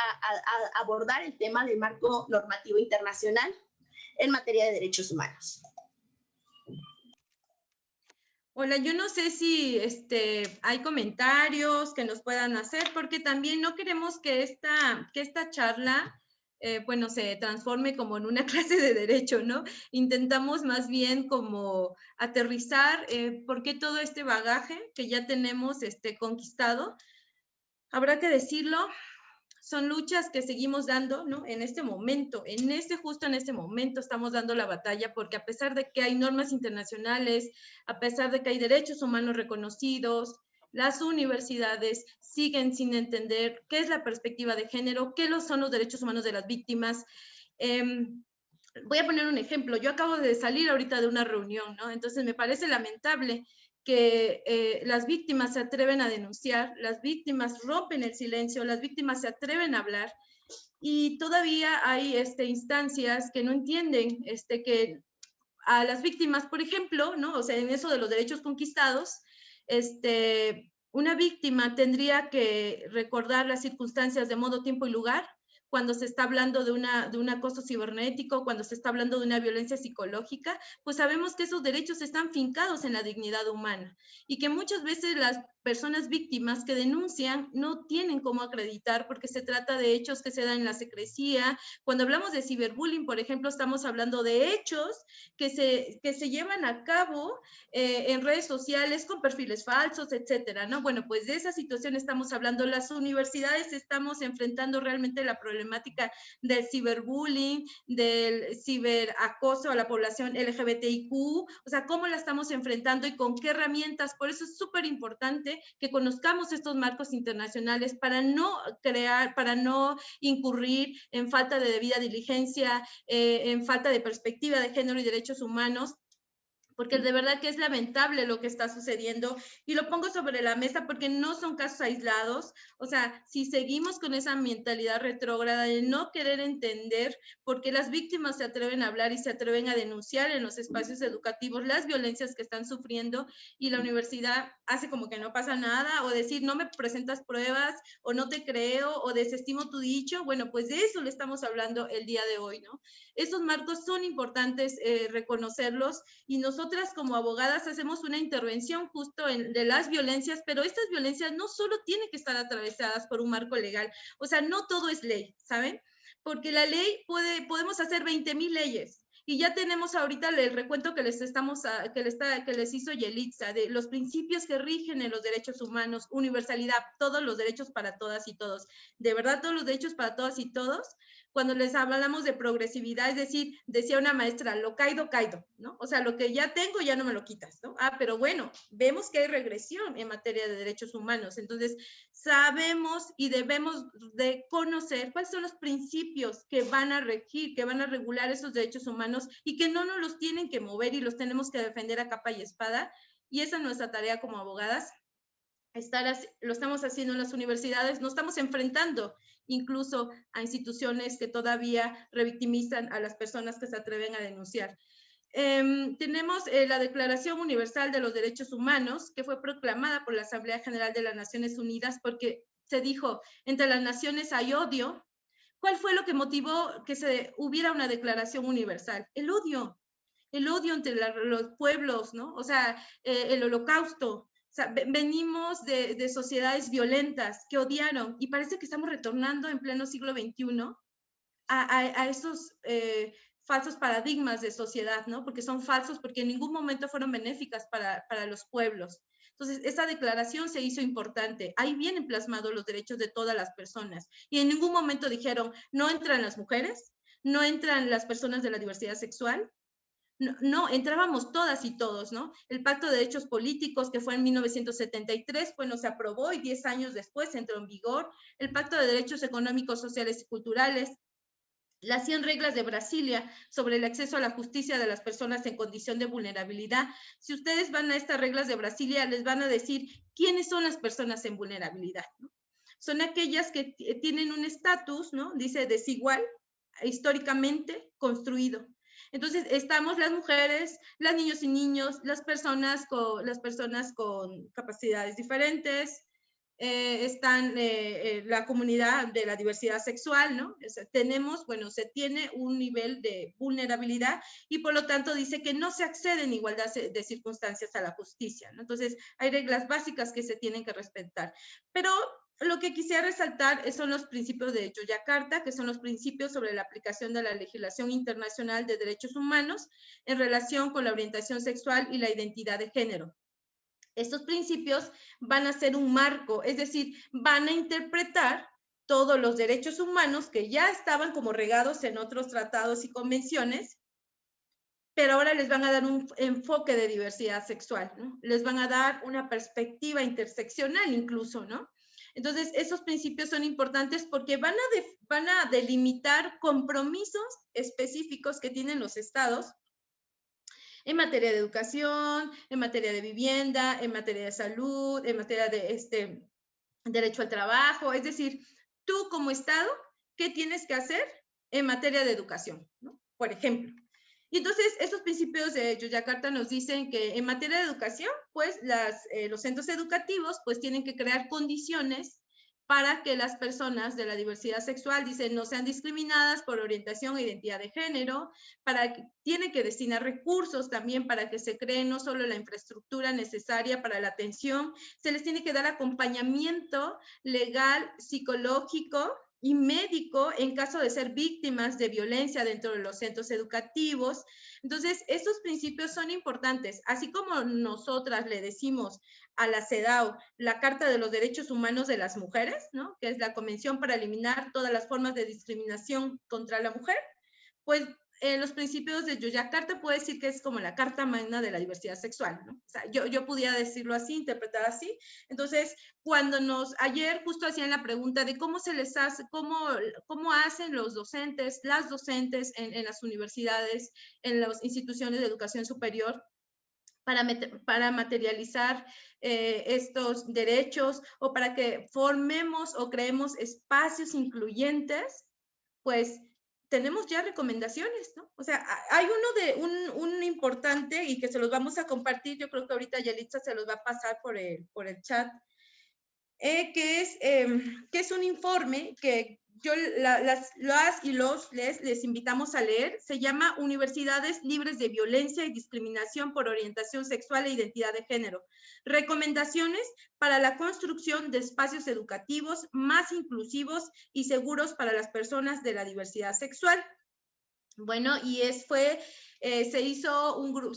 abordar el tema del marco normativo internacional en materia de derechos humanos.
Hola, yo no sé si hay comentarios que nos puedan hacer, porque también no queremos que esta charla, bueno, se transforme como en una clase de derecho, ¿no? Intentamos más bien como aterrizar por qué todo este bagaje que ya tenemos conquistado. Habrá que decirlo, son luchas que seguimos dando, ¿no? En este momento, justo en este momento estamos dando la batalla, porque a pesar de que hay normas internacionales, a pesar de que hay derechos humanos reconocidos, las universidades siguen sin entender qué es la perspectiva de género, qué son los derechos humanos de las víctimas. Voy a poner un ejemplo. Yo acabo de salir ahorita de una reunión, ¿no? Entonces me parece lamentable que las víctimas se atreven a denunciar, las víctimas rompen el silencio, las víctimas se atreven a hablar, y todavía hay instancias que no entienden que a las víctimas, por ejemplo, ¿no? O sea, en eso de los derechos conquistados, una víctima tendría que recordar las circunstancias de modo, tiempo y lugar, cuando se está hablando de un acoso cibernético, cuando se está hablando de una violencia psicológica, pues sabemos que esos derechos están fincados en la dignidad humana y que muchas veces las personas víctimas que denuncian no tienen cómo acreditar porque se trata de hechos que se dan en la secrecía. Cuando hablamos de ciberbullying, por ejemplo, estamos hablando de hechos que se llevan a cabo en redes sociales con perfiles falsos, etcétera, ¿no? Bueno, pues de esa situación estamos hablando. Las universidades estamos enfrentando realmente la problemática del ciberbullying, del ciberacoso a la población LGBTIQ, o sea, cómo la estamos enfrentando y con qué herramientas. Por eso es súper importante que conozcamos estos marcos internacionales para no incurrir en falta de debida diligencia, en falta de perspectiva de género y derechos humanos, porque de verdad que es lamentable lo que está sucediendo y lo pongo sobre la mesa porque no son casos aislados. O sea, si seguimos con esa mentalidad retrógrada de no querer entender por qué las víctimas se atreven a hablar y se atreven a denunciar en los espacios educativos las violencias que están sufriendo y la universidad hace como que no pasa nada o decir no me presentas pruebas o no te creo o desestimo tu dicho, bueno, pues de eso le estamos hablando el día de hoy, ¿no? Esos marcos son importantes reconocerlos y nosotras como abogadas hacemos una intervención justo de las violencias, pero estas violencias no solo tienen que estar atravesadas por un marco legal, o sea, no todo es ley, ¿saben? Porque la ley podemos hacer 20,000 leyes, y ya tenemos ahorita el recuento que les hizo Yelitza, de los principios que rigen en los derechos humanos, universalidad, todos los derechos para todas y todos, de verdad todos los derechos para todas y todos. Cuando les hablamos de progresividad, es decir, decía una maestra, lo caído, caído, ¿no? O sea, lo que ya tengo ya no me lo quitas, ¿no? Ah, pero bueno, vemos que hay regresión en materia de derechos humanos, entonces sabemos y debemos de conocer cuáles son los principios que van a regir, que van a regular esos derechos humanos y que no nos los tienen que mover y los tenemos que defender a capa y espada, y esa es nuestra tarea como abogadas. Lo estamos haciendo en las universidades, nos estamos enfrentando incluso a instituciones que todavía revictimizan a las personas que se atreven a denunciar. Tenemos la Declaración Universal de los Derechos Humanos, que fue proclamada por la Asamblea General de las Naciones Unidas porque se dijo, entre las naciones hay odio. ¿Cuál fue lo que motivó que hubiera una declaración universal? El odio entre los pueblos, ¿no? O sea, el holocausto. O sea, venimos de sociedades violentas que odiaron y parece que estamos retornando en pleno siglo XXI a esos falsos paradigmas de sociedad, ¿no? Porque son falsos, porque en ningún momento fueron benéficas para los pueblos. Entonces, esa declaración se hizo importante. Ahí vienen plasmados los derechos de todas las personas. Y en ningún momento dijeron, no entran las mujeres, no entran las personas de la diversidad sexual. No, entrábamos todas y todos, ¿no? El Pacto de Derechos Políticos, que fue en 1973, bueno, se aprobó y 10 años después entró en vigor. El Pacto de Derechos Económicos, Sociales y Culturales, las 100 reglas de Brasilia sobre el acceso a la justicia de las personas en condición de vulnerabilidad. Si ustedes van a estas reglas de Brasilia, les van a decir quiénes son las personas en vulnerabilidad, ¿no? Son aquellas que tienen un estatus, ¿no? Dice desigual, históricamente construido. Entonces, estamos las mujeres, las niños y niños, las personas con capacidades diferentes, están la comunidad de la diversidad sexual, ¿no? O sea, se tiene un nivel de vulnerabilidad y por lo tanto dice que no se accede en igualdad de circunstancias a la justicia, ¿no? Entonces, hay reglas básicas que se tienen que respetar. Pero lo que quisiera resaltar son los principios de Yogyakarta, que son los principios sobre la aplicación de la legislación internacional de derechos humanos en relación con la orientación sexual y la identidad de género. Estos principios van a ser un marco, es decir, van a interpretar todos los derechos humanos que ya estaban como regados en otros tratados y convenciones, pero ahora les van a dar un enfoque de diversidad sexual, ¿no? Les van a dar una perspectiva interseccional incluso, ¿no? Entonces, esos principios son importantes porque van a delimitar compromisos específicos que tienen los estados en materia de educación, en materia de vivienda, en materia de salud, en materia de derecho al trabajo. Es decir, tú como Estado, ¿qué tienes que hacer en materia de educación, ¿no? Por ejemplo. Y entonces, estos principios de Yogyakarta nos dicen que en materia de educación, pues los centros educativos pues tienen que crear condiciones para que las personas de la diversidad sexual, dicen, no sean discriminadas por orientación e identidad de género, tiene que destinar recursos también para que se cree no solo la infraestructura necesaria para la atención, se les tiene que dar acompañamiento legal, psicológico y médico en caso de ser víctimas de violencia dentro de los centros educativos. Entonces, estos principios son importantes, así como nosotras le decimos a la CEDAW, la Carta de los Derechos Humanos de las Mujeres, ¿no? Que es la Convención para eliminar todas las formas de discriminación contra la mujer, pues los principios de Yogyakarta puede decir que es como la carta magna de la diversidad sexual, ¿no? O sea, yo pudiera decirlo así, interpretar así. Entonces, cuando ayer justo hacían la pregunta de cómo se les hace, cómo hacen los docentes, las docentes en las universidades, en las instituciones de educación superior, para materializar estos derechos o para que formemos o creemos espacios incluyentes, pues tenemos ya recomendaciones, ¿no? O sea, hay un importante y que se los vamos a compartir, yo creo que ahorita Yelitza se los va a pasar por el chat, que es un informe que yo les invitamos a leer. Se llama Universidades Libres de Violencia y Discriminación por Orientación Sexual e Identidad de Género. Recomendaciones para la construcción de espacios educativos más inclusivos y seguros para las personas de la diversidad sexual. Bueno, y se hizo un grupo,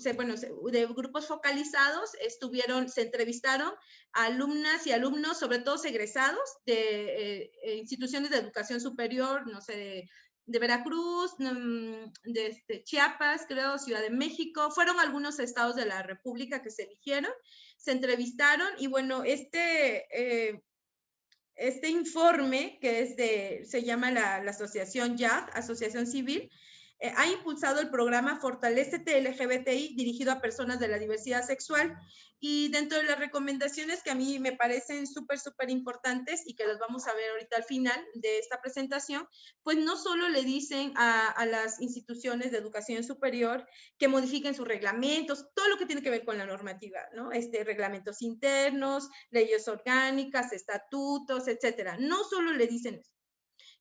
de grupos focalizados, se entrevistaron a alumnas y alumnos, sobre todo egresados de instituciones de educación superior, no sé, de Veracruz, de Chiapas, creo, Ciudad de México, fueron algunos estados de la República que se eligieron, se entrevistaron, y bueno, este informe, que se llama la asociación YAD, Asociación Civil, ha impulsado el programa Fortalécete LGBTI dirigido a personas de la diversidad sexual, y dentro de las recomendaciones que a mí me parecen súper importantes y que las vamos a ver ahorita al final de esta presentación, pues no solo le dicen a las instituciones de educación superior que modifiquen sus reglamentos, todo lo que tiene que ver con la normativa, ¿no? Reglamentos internos, leyes orgánicas, estatutos, etcétera. No solo le dicen eso,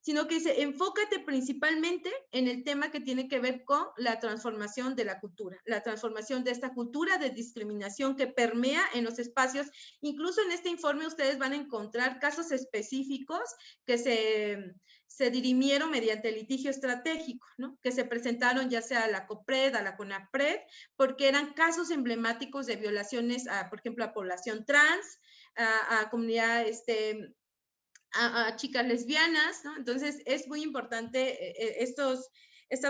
sino que dice, enfócate principalmente en el tema que tiene que ver con la transformación de la cultura, la transformación de esta cultura de discriminación que permea en los espacios. Incluso en este informe ustedes van a encontrar casos específicos que se dirimieron mediante litigio estratégico, ¿no? Que se presentaron ya sea a la COPRED, a la CONAPRED, porque eran casos emblemáticos de violaciones por ejemplo, a población trans, a comunidad, a chicas lesbianas, ¿no? Entonces, es muy importante estas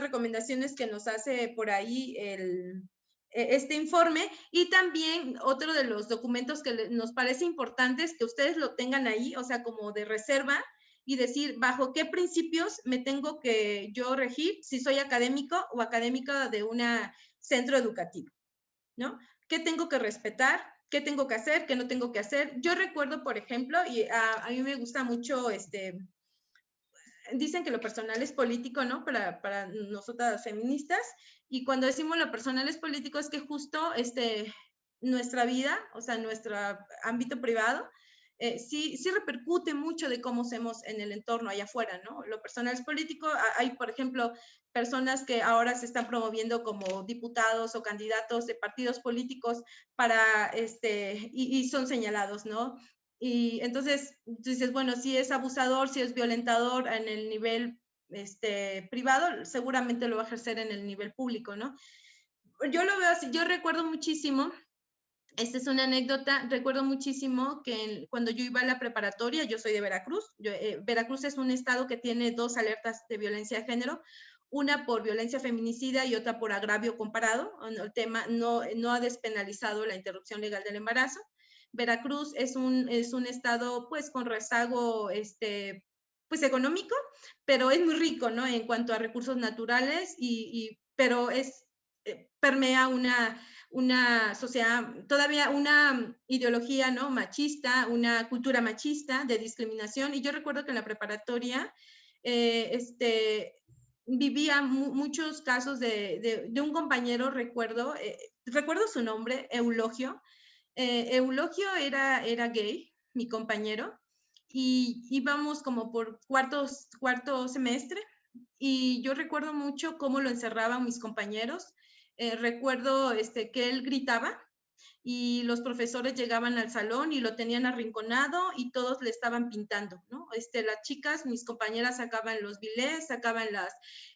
recomendaciones que nos hace por ahí este informe, y también otro de los documentos que nos parece importante es que ustedes lo tengan ahí, o sea, como de reserva, y decir bajo qué principios me tengo que yo regir si soy académico o académica de un centro educativo, ¿no? ¿Qué tengo que respetar? ¿Qué tengo que hacer? ¿Qué no tengo que hacer? Yo recuerdo, por ejemplo, y a mí me gusta mucho, dicen que lo personal es político, ¿no? Para nosotras feministas, y cuando decimos lo personal es político es que justo nuestra vida, o sea, nuestro ámbito privado, sí repercute mucho de cómo somos en el entorno allá afuera, ¿no? Lo personal es político. Hay, por ejemplo, personas que ahora se están promoviendo como diputados o candidatos de partidos políticos y son señalados, ¿no? Y entonces dices, bueno, si es abusador, si es violentador en el nivel privado, seguramente lo va a ejercer en el nivel público, ¿no? Yo lo veo así. Yo recuerdo muchísimo, esta es una anécdota, recuerdo muchísimo que cuando yo iba a la preparatoria, yo soy de Veracruz, Veracruz es un estado que tiene 2 alertas de violencia de género, una por violencia feminicida y otra por agravio comparado. El tema no ha despenalizado la interrupción legal del embarazo. Veracruz es un estado pues con rezago pues económico, pero es muy rico, ¿no? En cuanto a recursos naturales, pero permea una sociedad, todavía una ideología, ¿no? Machista, una cultura machista de discriminación. Y yo recuerdo que en la preparatoria vivía muchos casos de un compañero, recuerdo su nombre, Eulogio. Eulogio era gay, mi compañero, y íbamos como por cuarto semestre, y yo recuerdo mucho cómo lo encerraban mis compañeros. Recuerdo que él gritaba y los profesores llegaban al salón y lo tenían arrinconado y todos le estaban pintando, ¿no? Las chicas, mis compañeras sacaban los bilés, sacaban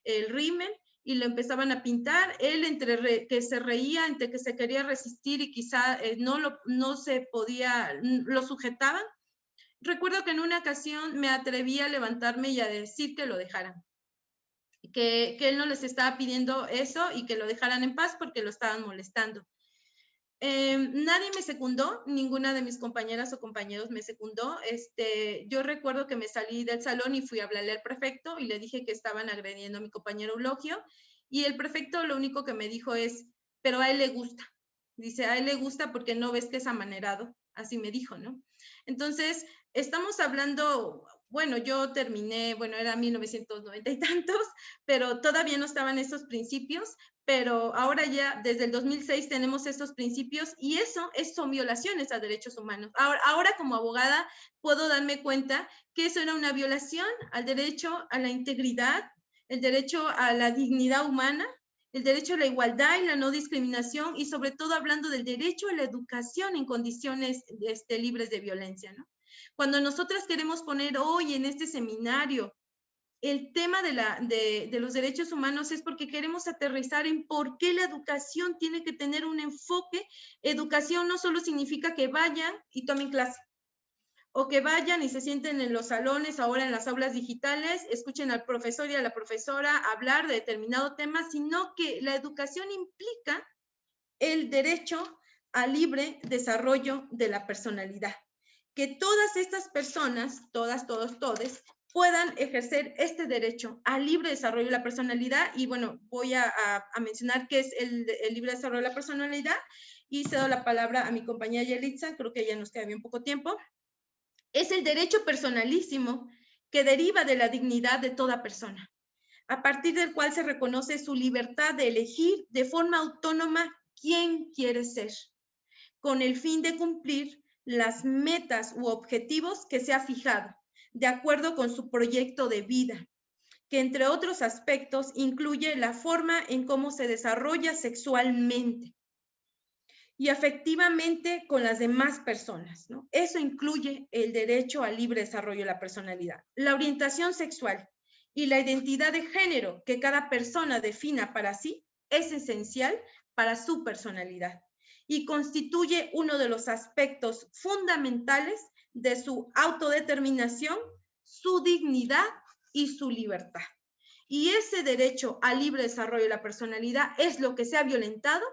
el rímel y lo empezaban a pintar. Él entre que se reía, entre que se quería resistir y quizá no se podía, lo sujetaban. Recuerdo que en una ocasión me atreví a levantarme y a decir que lo dejaran. Que él no les estaba pidiendo eso y que lo dejaran en paz porque lo estaban molestando. Nadie me secundó, ninguna de mis compañeras o compañeros me secundó. Yo recuerdo que me salí del salón y fui a hablarle al prefecto y le dije que estaban agrediendo a mi compañero Eulogio, y el prefecto lo único que me dijo es, pero a él le gusta. Dice, a él le gusta porque no ves que es amanerado. Así me dijo, ¿no? Entonces, estamos hablando, bueno, yo terminé, bueno, era 1990 y tantos, pero todavía no estaban esos principios, pero ahora ya desde el 2006 tenemos estos principios y eso son violaciones a derechos humanos. Ahora como abogada puedo darme cuenta que eso era una violación al derecho a la integridad, el derecho a la dignidad humana, el derecho a la igualdad y la no discriminación, y sobre todo hablando del derecho a la educación en condiciones libres de violencia, ¿no? Cuando nosotras queremos poner hoy en este seminario el tema de los derechos humanos, es porque queremos aterrizar en por qué la educación tiene que tener un enfoque. Educación no solo significa que vayan y tomen clase, o que vayan y se sienten en los salones, ahora en las aulas digitales, escuchen al profesor y a la profesora hablar de determinado tema, sino que la educación implica el derecho al libre desarrollo de la personalidad. Que todas estas personas, todas, todos, todes, puedan ejercer este derecho al libre desarrollo de la personalidad. Y bueno, voy a mencionar qué es el libre desarrollo de la personalidad y cedo la palabra a mi compañera Yelitza, creo que ya nos queda bien poco tiempo. Es el derecho personalísimo que deriva de la dignidad de toda persona, a partir del cual se reconoce su libertad de elegir de forma autónoma quién quiere ser, con el fin de cumplir las metas u objetivos que se ha fijado, de acuerdo con su proyecto de vida, que entre otros aspectos incluye la forma en cómo se desarrolla sexualmente y afectivamente con las demás personas, ¿no? Eso incluye el derecho al libre desarrollo de la personalidad. La orientación sexual y la identidad de género que cada persona defina para sí es esencial para su personalidad y constituye uno de los aspectos fundamentales de su autodeterminación, su dignidad y su libertad. Y ese derecho al libre desarrollo de la personalidad es lo que se ha violentado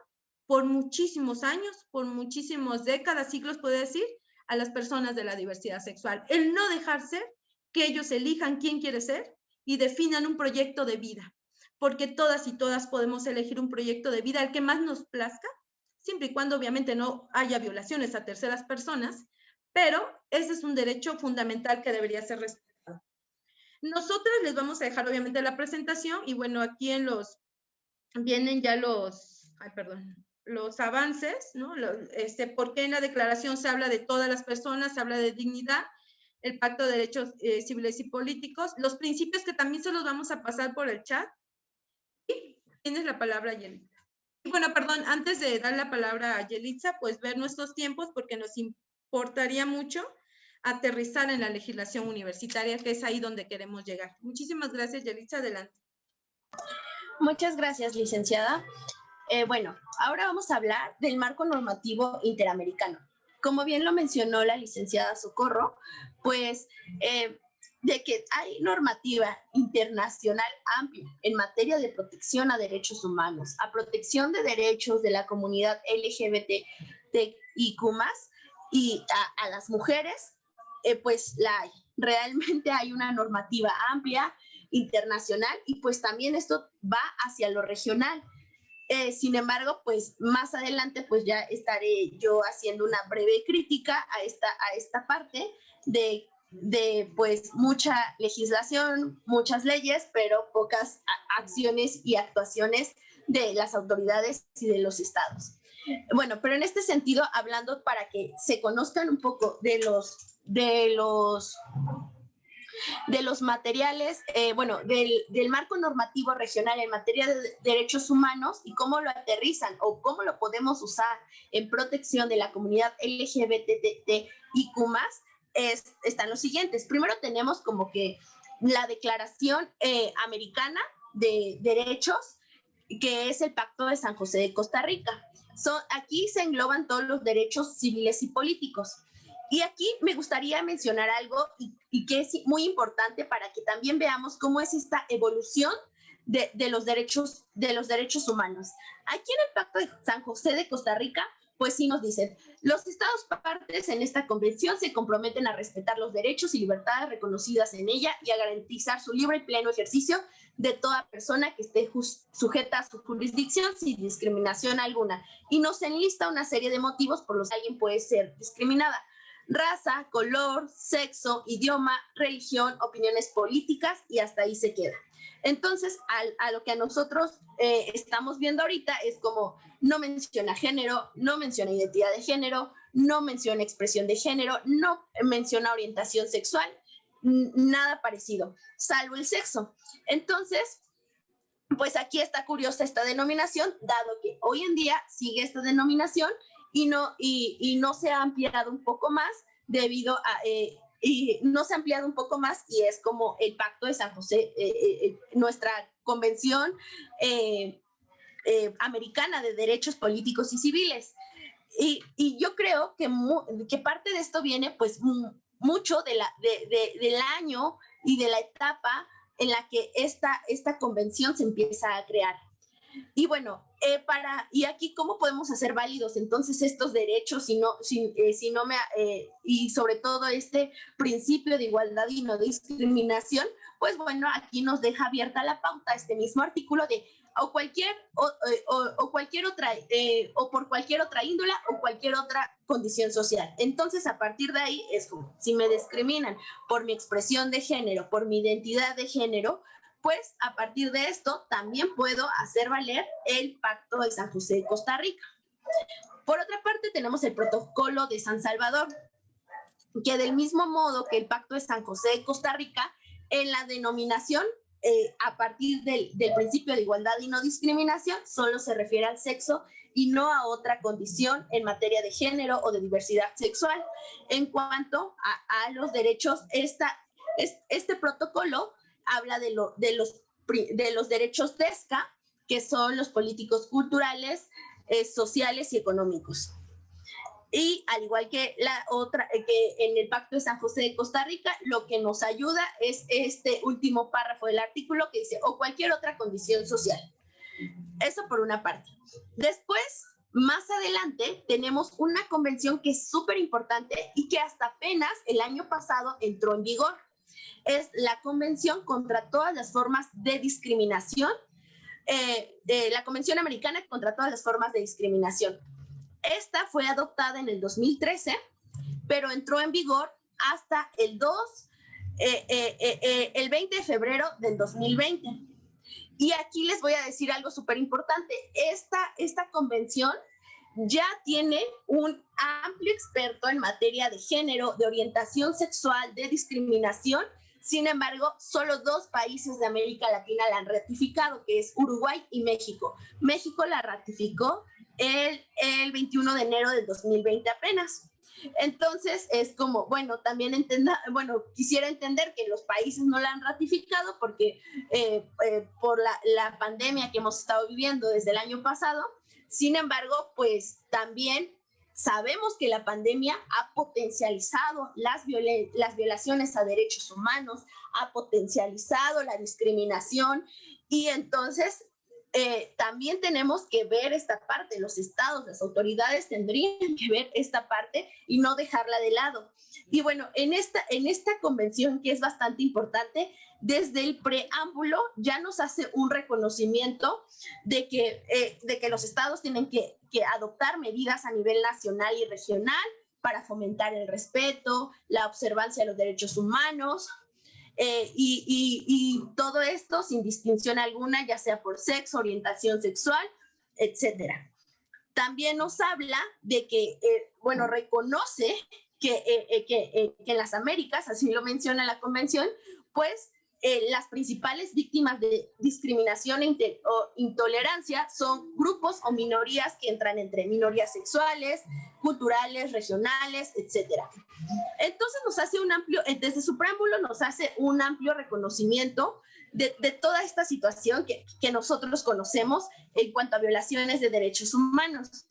por muchísimos años, por muchísimas décadas, siglos, puede decir, a las personas de la diversidad sexual. El no dejar ser, que ellos elijan quién quiere ser y definan un proyecto de vida, porque todas y todas podemos elegir un proyecto de vida, el que más nos plazca, siempre y cuando obviamente no haya violaciones a terceras personas, pero ese es un derecho fundamental que debería ser respetado. Nosotras les vamos a dejar obviamente la presentación y bueno, aquí vienen ya los avances, ¿no? ¿Por qué en la declaración se habla de todas las personas, se habla de dignidad, el Pacto de Derechos Civiles y Políticos, los principios que también se los vamos a pasar por el chat? Y tienes la palabra, Yelitza. Y bueno, perdón, antes de dar la palabra a Yelitza, pues ver nuestros tiempos, porque nos importaría mucho aterrizar en la legislación universitaria, que es ahí donde queremos llegar. Muchísimas gracias, Yelitza, adelante.
Muchas gracias, licenciada. Bueno, ahora vamos a hablar del marco normativo interamericano. Como bien lo mencionó la licenciada Socorro, pues de que hay normativa internacional amplia en materia de protección a derechos humanos, a protección de derechos de la comunidad LGBTIQ+, y a las mujeres, pues la hay. Realmente hay una normativa amplia internacional y pues también esto va hacia lo regional. Sin embargo, pues más adelante pues ya estaré yo haciendo una breve crítica a esta parte de pues mucha legislación, muchas leyes, pero pocas acciones y actuaciones de las autoridades y de los estados. Bueno, pero en este sentido, hablando para que se conozcan un poco de los materiales, del marco normativo regional en materia de derechos humanos y cómo lo aterrizan o cómo lo podemos usar en protección de la comunidad LGBTIQ+, están los siguientes. Primero tenemos como que la Declaración Americana de Derechos, que es el Pacto de San José de Costa Rica. Aquí se engloban todos los derechos civiles y políticos. Y aquí me gustaría mencionar algo y que es muy importante para que también veamos cómo es esta evolución de los derechos humanos. Aquí en el Pacto de San José de Costa Rica, pues sí nos dicen, los estados partes en esta convención se comprometen a respetar los derechos y libertades reconocidas en ella y a garantizar su libre y pleno ejercicio de toda persona que esté sujeta a su jurisdicción sin discriminación alguna. Y nos enlista una serie de motivos por los que alguien puede ser discriminada: raza, color, sexo, idioma, religión, opiniones políticas, y hasta ahí se queda. Entonces, a lo que a nosotros estamos viendo ahorita es como no menciona género, no menciona identidad de género, no menciona expresión de género, no menciona orientación sexual, nada parecido, salvo el sexo. Entonces, pues aquí está curiosa esta denominación, dado que hoy en día sigue esta denominación y no se ha ampliado un poco más debido a... y es como el Pacto de San José, nuestra convención americana de derechos políticos y civiles. Y yo creo que parte de esto viene pues mucho del año y de la etapa en la que esta convención se empieza a crear. Y bueno, y aquí cómo podemos hacer válidos entonces estos derechos y sobre todo este principio de igualdad y no discriminación. Pues bueno, aquí nos deja abierta la pauta este mismo artículo de por cualquier otra índola o cualquier otra condición social. Entonces, a partir de ahí es como, si me discriminan por mi expresión de género, por mi identidad de género, pues a partir de esto también puedo hacer valer el Pacto de San José de Costa Rica. Por otra parte, tenemos el Protocolo de San Salvador, que del mismo modo que el Pacto de San José de Costa Rica, en la denominación, a partir del principio de igualdad y no discriminación, solo se refiere al sexo y no a otra condición en materia de género o de diversidad sexual. En cuanto a los derechos, este protocolo habla de los derechos DESCA, que son los políticos, culturales, sociales y económicos. Y al igual que que en el Pacto de San José de Costa Rica, lo que nos ayuda es este último párrafo del artículo que dice, o cualquier otra condición social. Eso por una parte. Después, más adelante, tenemos una convención que es súper importante y que hasta apenas el año pasado entró en vigor. Es la Convención contra todas las formas de discriminación, la Convención Americana contra todas las formas de discriminación. Esta fue adoptada en el 2013, pero entró en vigor hasta el 20 de febrero del 2020. Y aquí les voy a decir algo súper importante. Esta convención ya tiene un amplio experto en materia de género, de orientación sexual, de discriminación. Sin embargo, solo 2 países de América Latina la han ratificado, que es Uruguay y México. México la ratificó el 21 de enero del 2020 apenas. Entonces, es como, bueno, también quisiera entender que los países no la han ratificado porque por la pandemia que hemos estado viviendo desde el año pasado. Sin embargo, pues también sabemos que la pandemia ha potencializado las violaciones a derechos humanos, ha potencializado la discriminación y entonces también tenemos que ver esta parte. Los estados, las autoridades tendrían que ver esta parte y no dejarla de lado. Y bueno, en esta convención, que es bastante importante, desde el preámbulo ya nos hace un reconocimiento de que los estados tienen que adoptar medidas a nivel nacional y regional para fomentar el respeto, la observancia de los derechos humanos, y todo esto sin distinción alguna, ya sea por sexo, orientación sexual, etcétera. también nos habla de que, bueno, reconoce que en las Américas, así lo menciona la convención, pues las principales víctimas de discriminación o intolerancia son grupos o minorías que entran entre minorías sexuales, culturales, regionales, etcétera. Entonces nos hace un amplio, desde su preámbulo nos hace un amplio reconocimiento de toda esta situación que nosotros conocemos en cuanto a violaciones de derechos humanos.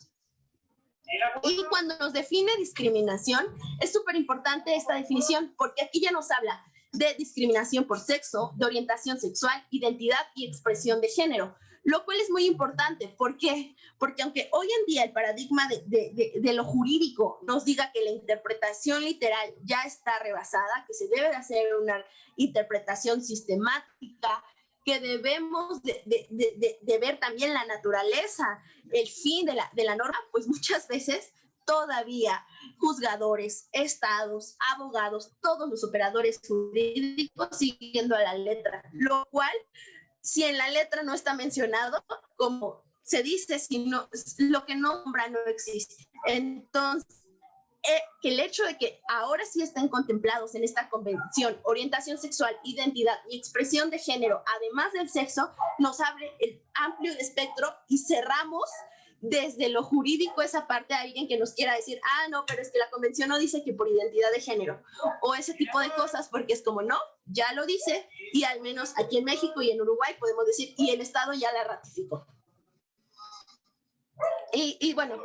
Y cuando nos define discriminación, es súper importante esta definición, porque aquí ya nos habla de discriminación por sexo, de orientación sexual, identidad y expresión de género, lo cual es muy importante. ¿Por qué? Porque aunque hoy en día el paradigma de lo jurídico nos diga que la interpretación literal ya está rebasada, que se debe de hacer una interpretación sistemática, que debemos de ver también la naturaleza, el fin de la norma, pues muchas veces todavía juzgadores, estados, abogados, todos los operadores jurídicos siguiendo a la letra, lo cual, si en la letra no está mencionado, como se dice, si no, lo que no nombra no existe. Entonces, que el hecho de que ahora sí estén contemplados en esta convención orientación sexual, identidad y expresión de género, además del sexo, nos abre el amplio espectro y cerramos desde lo jurídico esa parte a alguien que nos quiera decir, no, pero es que la convención no dice que por identidad de género o ese tipo de cosas, porque es como, no, ya lo dice, y al menos aquí en México y en Uruguay podemos decir, y el Estado ya la ratificó. Y bueno,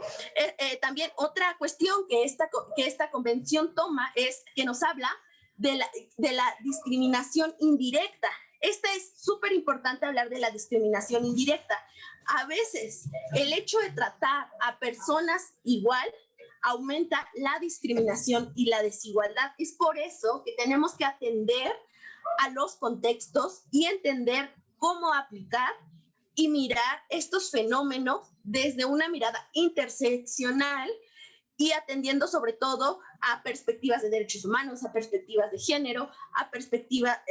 también otra cuestión que esta convención toma es que nos habla de la discriminación indirecta. Es súper importante hablar de la discriminación indirecta. A veces el hecho de tratar a personas igual aumenta la discriminación y la desigualdad. Es por eso que tenemos que atender a los contextos y entender cómo aplicar y mirar estos fenómenos desde una mirada interseccional y atendiendo sobre todo a perspectivas de derechos humanos, a perspectivas de género, a perspectivas, a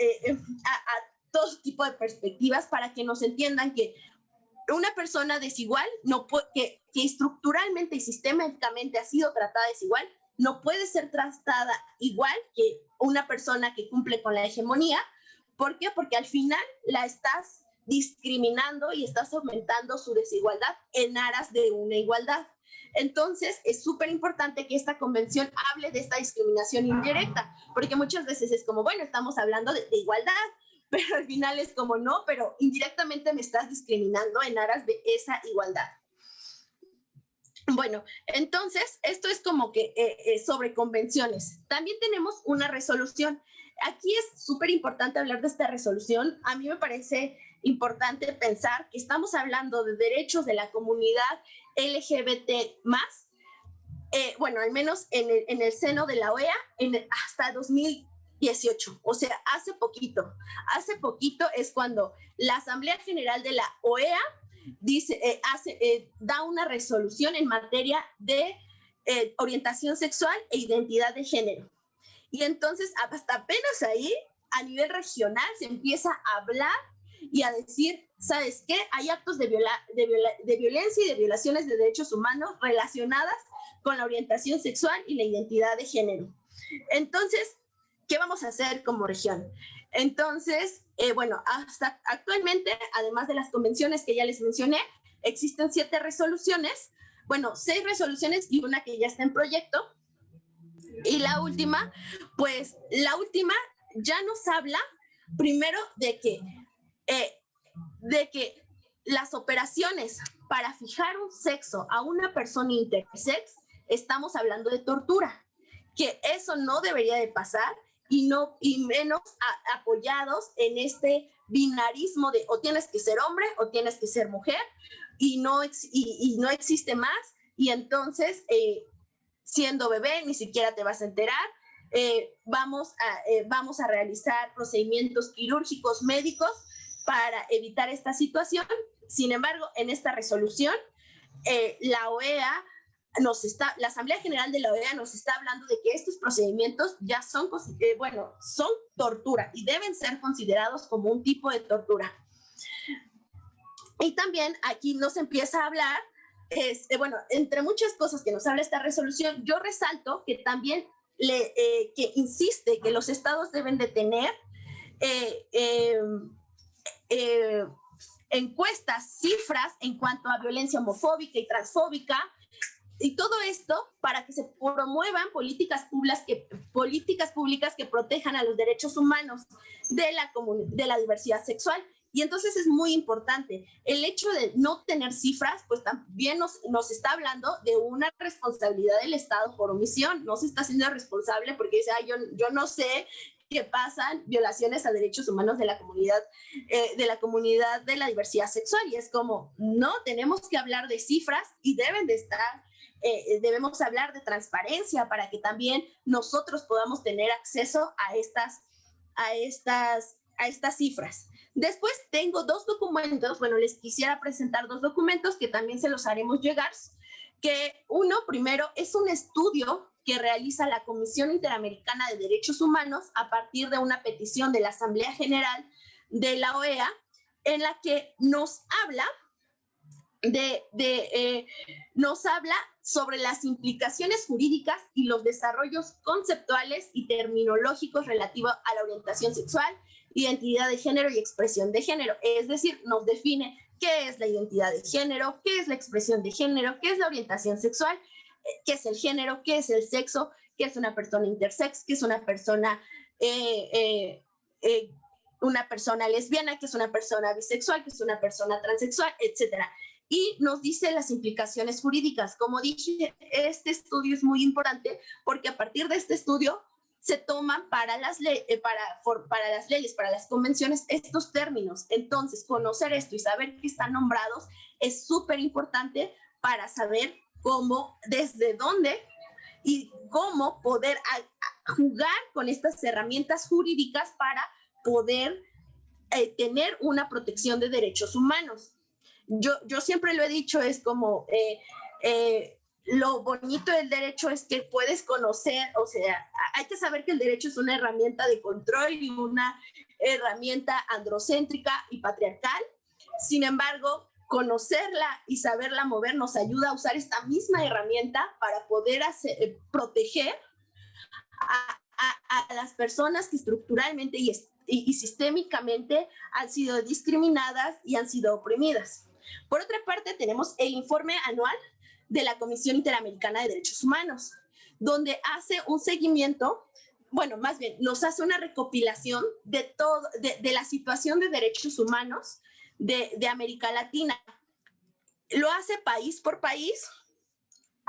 todo tipo de perspectivas para que nos entiendan que una persona desigual, que estructuralmente y sistémicamente ha sido tratada desigual, no puede ser tratada igual que una persona que cumple con la hegemonía. ¿Por qué? Porque al final la estás discriminando y estás aumentando su desigualdad en aras de una igualdad. Entonces, es súper importante que esta convención hable de esta discriminación indirecta, porque muchas veces es como, bueno, estamos hablando de igualdad, pero al final es como, no, pero indirectamente me estás discriminando en aras de esa igualdad. Bueno, entonces, esto es como que sobre convenciones. También tenemos una resolución. Aquí es súper importante hablar de esta resolución. A mí me parece importante pensar que estamos hablando de derechos de la comunidad LGBT+, bueno, al menos en el seno de la OEA, hasta 2018, o sea, hace poquito es cuando la Asamblea General de la OEA dice, da una resolución en materia de orientación sexual e identidad de género. Y entonces, hasta apenas ahí, a nivel regional, se empieza a hablar y a decir, ¿sabes qué? Hay actos de violencia y de violaciones de derechos humanos relacionadas con la orientación sexual y la identidad de género. Entonces, ¿qué vamos a hacer como región? Entonces, bueno, hasta actualmente, además de las convenciones que ya les mencioné, existen 7 resoluciones, bueno, 6 resoluciones y una que ya está en proyecto. Y la última, pues la última ya nos habla primero de que las operaciones para fijar un sexo a una persona intersex, estamos hablando de tortura, que eso no debería de pasar y menos apoyados en este binarismo de o tienes que ser hombre o tienes que ser mujer y no existe más y entonces siendo bebé ni siquiera te vas a enterar. Vamos a realizar procedimientos quirúrgicos médicos para evitar esta situación. Sin embargo, en esta resolución, la OEA la Asamblea General de la OEA nos está hablando de que estos procedimientos ya son tortura y deben ser considerados como un tipo de tortura. Y también aquí nos empieza a hablar bueno, entre muchas cosas que nos habla esta resolución, yo resalto que también que insiste que los estados deben de tener encuestas, cifras en cuanto a violencia homofóbica y transfóbica, y todo esto para que se promuevan políticas públicas que protejan a los derechos humanos de la diversidad sexual. Y entonces es muy importante. El hecho de no tener cifras, pues también nos está hablando de una responsabilidad del Estado por omisión. No se está haciendo responsable porque dice, yo no sé que pasan violaciones a derechos humanos de la comunidad de la diversidad sexual. Y es como, no, tenemos que hablar de cifras y deben de estar, debemos hablar de transparencia para que también nosotros podamos tener acceso a estas cifras. Después tengo dos documentos, bueno, les quisiera presentar dos documentos que también se los haremos llegar, que uno, primero, es un estudio que realiza la Comisión Interamericana de Derechos Humanos a partir de una petición de la Asamblea General de la OEA, en la que nos habla nos habla sobre las implicaciones jurídicas y los desarrollos conceptuales y terminológicos relativos a la orientación sexual, identidad de género y expresión de género. Es decir, nos define qué es la identidad de género, qué es la expresión de género, qué es la orientación sexual, qué es el género, qué es el sexo, qué es una persona intersex, qué es una persona lesbiana, qué es una persona bisexual, qué es una persona transexual, etcétera. Y nos dice las implicaciones jurídicas. Como dije, este estudio es muy importante porque a partir de este estudio se toman para las leyes, para las convenciones, estos términos. Entonces, conocer esto y saber que están nombrados es súper importante para saber cómo, desde dónde y cómo poder jugar con estas herramientas jurídicas para poder tener una protección de derechos humanos. Yo siempre lo he dicho, es como lo bonito del derecho es que puedes conocer, o sea, hay que saber que el derecho es una herramienta de control y una herramienta androcéntrica y patriarcal. Sin embargo, conocerla y saberla mover nos ayuda a usar esta misma herramienta para poder proteger a las personas que estructuralmente y sistémicamente han sido discriminadas y han sido oprimidas. Por otra parte, tenemos el informe anual de la Comisión Interamericana de Derechos Humanos, donde hace un seguimiento, bueno, más bien, nos hace una recopilación de la situación de derechos humanos de América Latina. Lo hace país por país,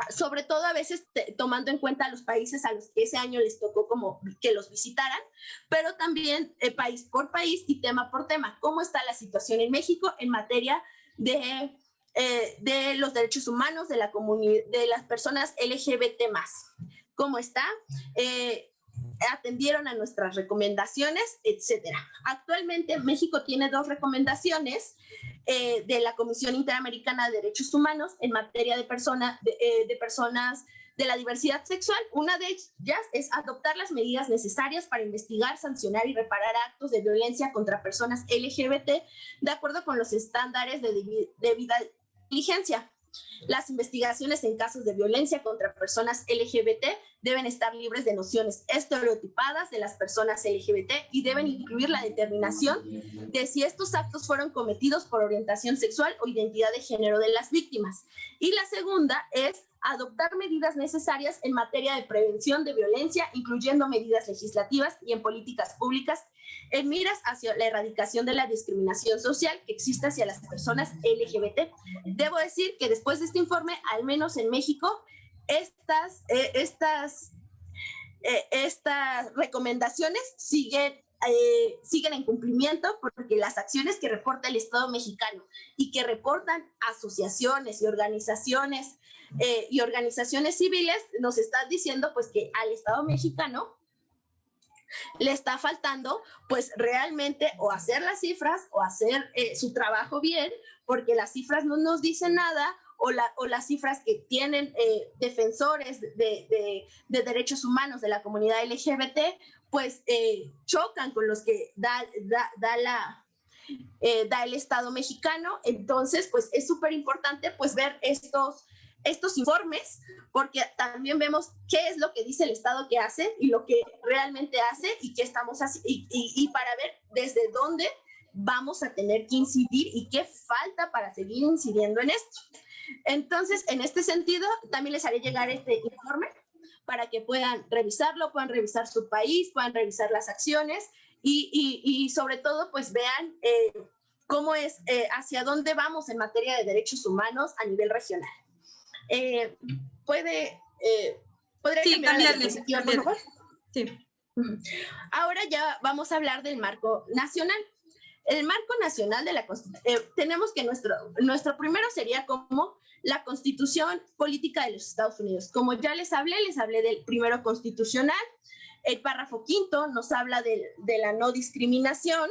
sobre todo a veces tomando en cuenta a los países a los que ese año les tocó como que los visitaran, pero también país por país y tema por tema. ¿Cómo está la situación en México en materia de los derechos humanos de las personas LGBT+? ¿Cómo está? Atendieron a nuestras recomendaciones, etcétera. Actualmente México tiene 2 recomendaciones de la Comisión Interamericana de Derechos Humanos en materia de personas de la diversidad sexual. Una de ellas es adoptar las medidas necesarias para investigar, sancionar y reparar actos de violencia contra personas LGBT de acuerdo con los estándares de debida diligencia. Las investigaciones en casos de violencia contra personas LGBT deben estar libres de nociones estereotipadas de las personas LGBT y deben incluir la determinación de si estos actos fueron cometidos por orientación sexual o identidad de género de las víctimas. Y la segunda es adoptar medidas necesarias en materia de prevención de violencia, incluyendo medidas legislativas y en políticas públicas en miras hacia la erradicación de la discriminación social que existe hacia las personas LGBT. Debo decir que después de este informe, al menos en México, estas recomendaciones siguen en cumplimiento porque las acciones que reporta el Estado mexicano y que reportan asociaciones y organizaciones civiles nos están diciendo pues que al Estado mexicano le está faltando pues realmente o hacer las cifras o hacer su trabajo bien, porque las cifras no nos dicen nada o las cifras que tienen defensores de derechos humanos de la comunidad LGBT pues chocan con los que da da el Estado mexicano. Entonces, pues es súper importante pues ver estos informes, porque también vemos qué es lo que dice el Estado que hace y lo que realmente hace y qué estamos haciendo, y para ver desde dónde vamos a tener que incidir y qué falta para seguir incidiendo en esto. Entonces, en este sentido, también les haré llegar este informe para que puedan revisarlo, puedan revisar su país, puedan revisar las acciones y sobre todo, pues vean cómo es, hacia dónde vamos en materia de derechos humanos a nivel regional. ¿Podría cambiar la diapositiva, por favor?
Sí.
Ahora ya vamos a hablar del marco nacional. El marco nacional de la Constitución, tenemos que nuestro primero sería como la Constitución Política de los Estados Unidos. Como ya les hablé del primero constitucional. El párrafo 5 nos habla de la no discriminación.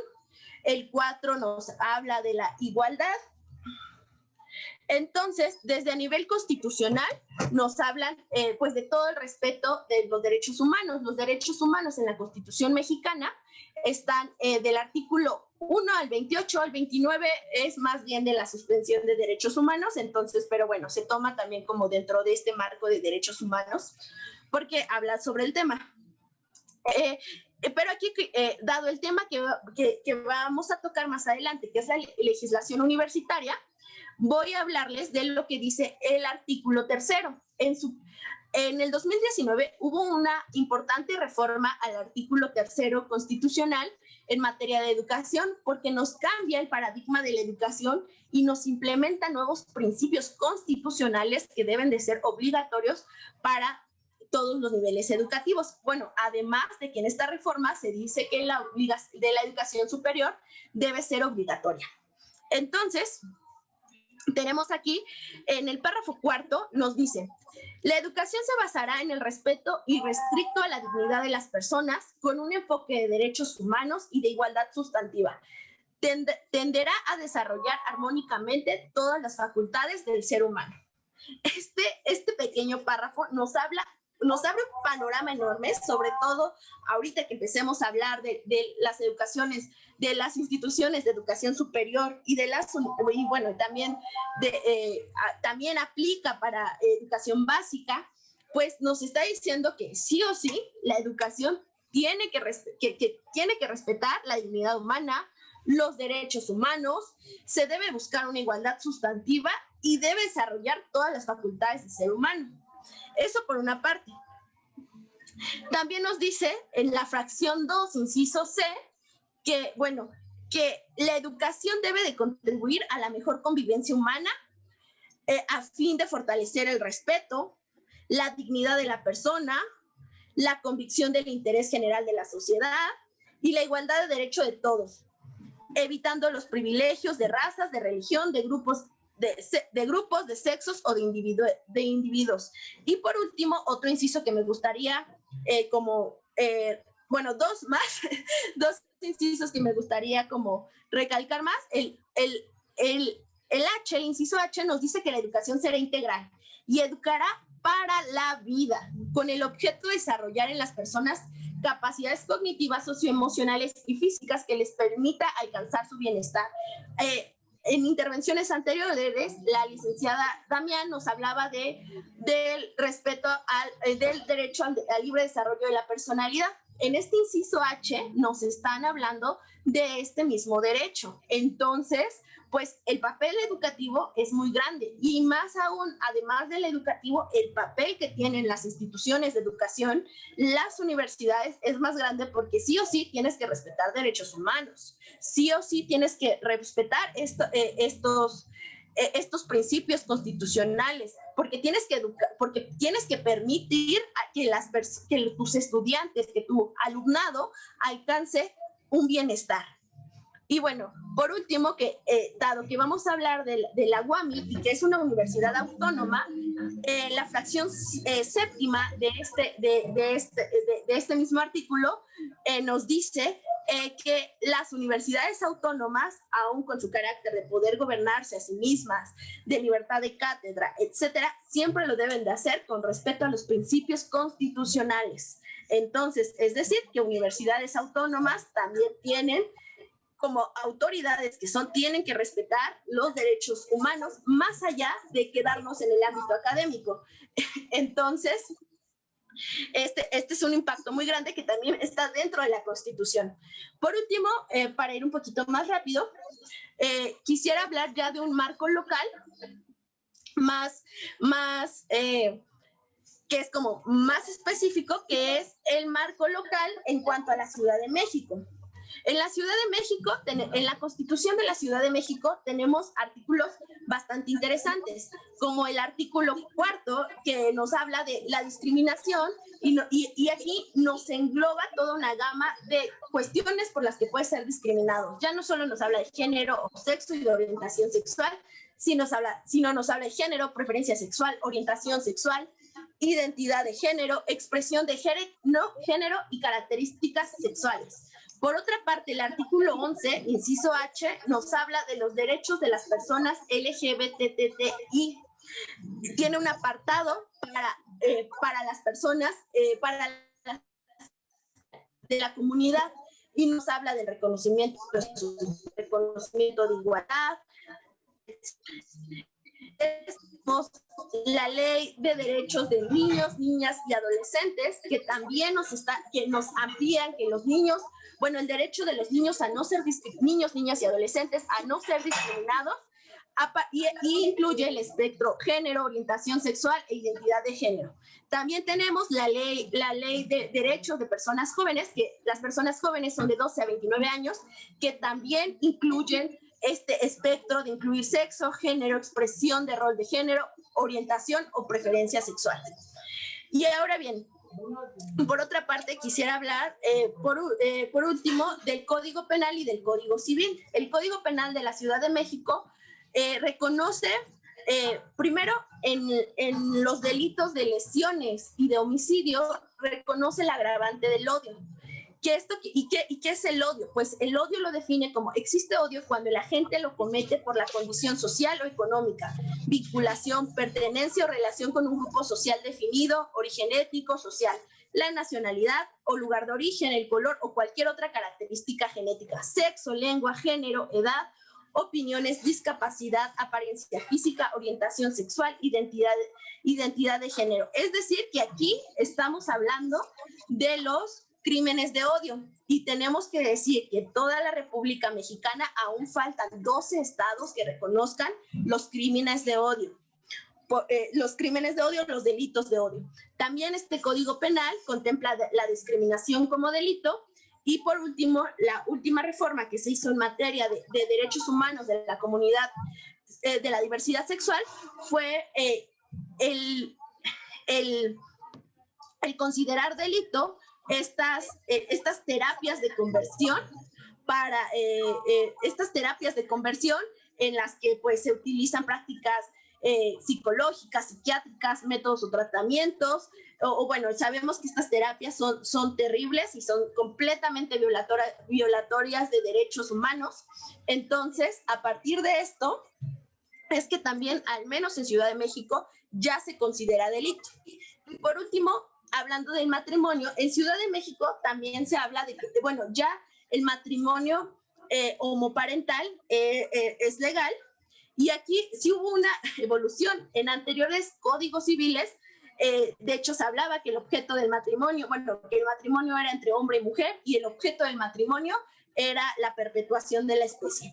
El 4 nos habla de la igualdad. Entonces, desde a nivel constitucional nos hablan pues de todo el respeto de los derechos humanos. Los derechos humanos en la Constitución mexicana están del artículo 1 al 28, al 29 es más bien de la suspensión de derechos humanos, entonces, pero bueno, se toma también como dentro de este marco de derechos humanos, porque habla sobre el tema. Pero aquí, dado el tema que vamos a tocar más adelante, que es la legislación universitaria, voy a hablarles de lo que dice el artículo 3º. En el 2019 hubo una importante reforma al artículo 3º constitucional en materia de educación, porque nos cambia el paradigma de la educación y nos implementa nuevos principios constitucionales que deben de ser obligatorios para todos los niveles educativos. Bueno, además de que en esta reforma se dice que la educación superior debe ser obligatoria. Entonces, tenemos aquí en el párrafo 4 nos dice: la educación se basará en el respeto irrestricto a la dignidad de las personas con un enfoque de derechos humanos y de igualdad sustantiva. Tenderá a desarrollar armónicamente todas las facultades del ser humano. Este pequeño párrafo nos abre un panorama enorme, sobre todo ahorita que empecemos a hablar de las educaciones, de las instituciones de educación superior y también aplica para educación básica, pues nos está diciendo que sí o sí la educación tiene que respetar la dignidad humana, los derechos humanos, se debe buscar una igualdad sustantiva y debe desarrollar todas las facultades del ser humano. Eso por una parte. También nos dice en la fracción 2, inciso C, que la educación debe de contribuir a la mejor convivencia humana a fin de fortalecer el respeto, la dignidad de la persona, la convicción del interés general de la sociedad y la igualdad de derecho de todos, evitando los privilegios de razas, de religión, de grupos, de sexos o de individuos. Y por último, otro inciso que me gustaría dos incisos que me gustaría como recalcar más. El inciso H nos dice que la educación será integral y educará para la vida, con el objeto de desarrollar en las personas capacidades cognitivas, socioemocionales y físicas que les permita alcanzar su bienestar. En intervenciones anteriores, la licenciada Damián nos hablaba del respeto del derecho al libre desarrollo de la personalidad. En este inciso H nos están hablando de este mismo derecho. Entonces, pues el papel educativo es muy grande y más aún, además del educativo, el papel que tienen las instituciones de educación, las universidades, es más grande porque sí o sí tienes que respetar derechos humanos, sí o sí tienes que respetar estos principios constitucionales, porque tienes que educar, porque tienes que permitir a que tus estudiantes, que tu alumnado alcance un bienestar. Y bueno, por último, dado que vamos a hablar de la UAMI y que es una universidad autónoma, la fracción séptima de este mismo artículo nos dice que las universidades autónomas, aún con su carácter de poder gobernarse a sí mismas, de libertad de cátedra, etcétera, siempre lo deben de hacer con respeto a los principios constitucionales. Entonces, es decir, que universidades autónomas también tienen como autoridades que tienen que respetar los derechos humanos más allá de quedarnos en el ámbito académico. Entonces, este es un impacto muy grande que también está dentro de la Constitución. Por último, para ir un poquito más rápido, quisiera hablar ya de un marco local que es como más específico, que es el marco local en cuanto a la Ciudad de México. En la Ciudad de México, en la Constitución de la Ciudad de México, tenemos artículos bastante interesantes, como el artículo 4, que nos habla de la discriminación, y aquí nos engloba toda una gama de cuestiones por las que puede ser discriminado. Ya no solo nos habla de género o sexo y de orientación sexual, sino nos habla de género, preferencia sexual, orientación sexual, identidad de género, expresión de género y características sexuales. Por otra parte, el artículo 11, inciso H, nos habla de los derechos de las personas LGBTTI. Tiene un apartado para las personas, de la comunidad, y nos habla del reconocimiento de igualdad. La ley de derechos de niños, niñas y adolescentes, que también nos amplían que los niños, el derecho de los niños a no ser niños, niñas y adolescentes a no ser discriminados, y incluye el espectro género, orientación sexual e identidad de género. También tenemos la ley de derechos de personas jóvenes, que las personas jóvenes son de 12 a 29 años, que también incluyen este espectro de incluir sexo, género, expresión de rol de género, orientación o preferencia sexual. Y ahora bien, por otra parte, quisiera hablar, por último, del Código Penal y del Código Civil. El Código Penal de la Ciudad de México reconoce, primero, en los delitos de lesiones y de homicidio, reconoce el agravante del odio. ¿Y qué es el odio? Pues el odio lo define como: existe odio cuando la gente lo comete por la condición social o económica, vinculación, pertenencia o relación con un grupo social definido, origen étnico, social, la nacionalidad o lugar de origen, el color o cualquier otra característica genética, sexo, lengua, género, edad, opiniones, discapacidad, apariencia física, orientación sexual, identidad de género. Es decir, que aquí estamos hablando de los crímenes de odio, y tenemos que decir que toda la República Mexicana aún faltan 12 estados que reconozcan los crímenes de odio. Los crímenes de odio, los delitos de odio. También este Código Penal contempla la discriminación como delito. Y por último, la última reforma que se hizo en materia de derechos humanos de la comunidad de la diversidad sexual fue el considerar delito estas terapias de conversión en las que pues se utilizan prácticas psicológicas, psiquiátricas, métodos o tratamientos, sabemos que estas terapias son terribles y son completamente violatorias de derechos humanos. Entonces, a partir de esto, es que también, al menos en Ciudad de México, ya se considera delito. Y por último, hablando del matrimonio, en Ciudad de México también se habla de que, ya el matrimonio homoparental es legal, y aquí sí hubo una evolución. En anteriores códigos civiles, de hecho, se hablaba que el objeto del matrimonio, que el matrimonio era entre hombre y mujer, y el objeto del matrimonio era la perpetuación de la especie.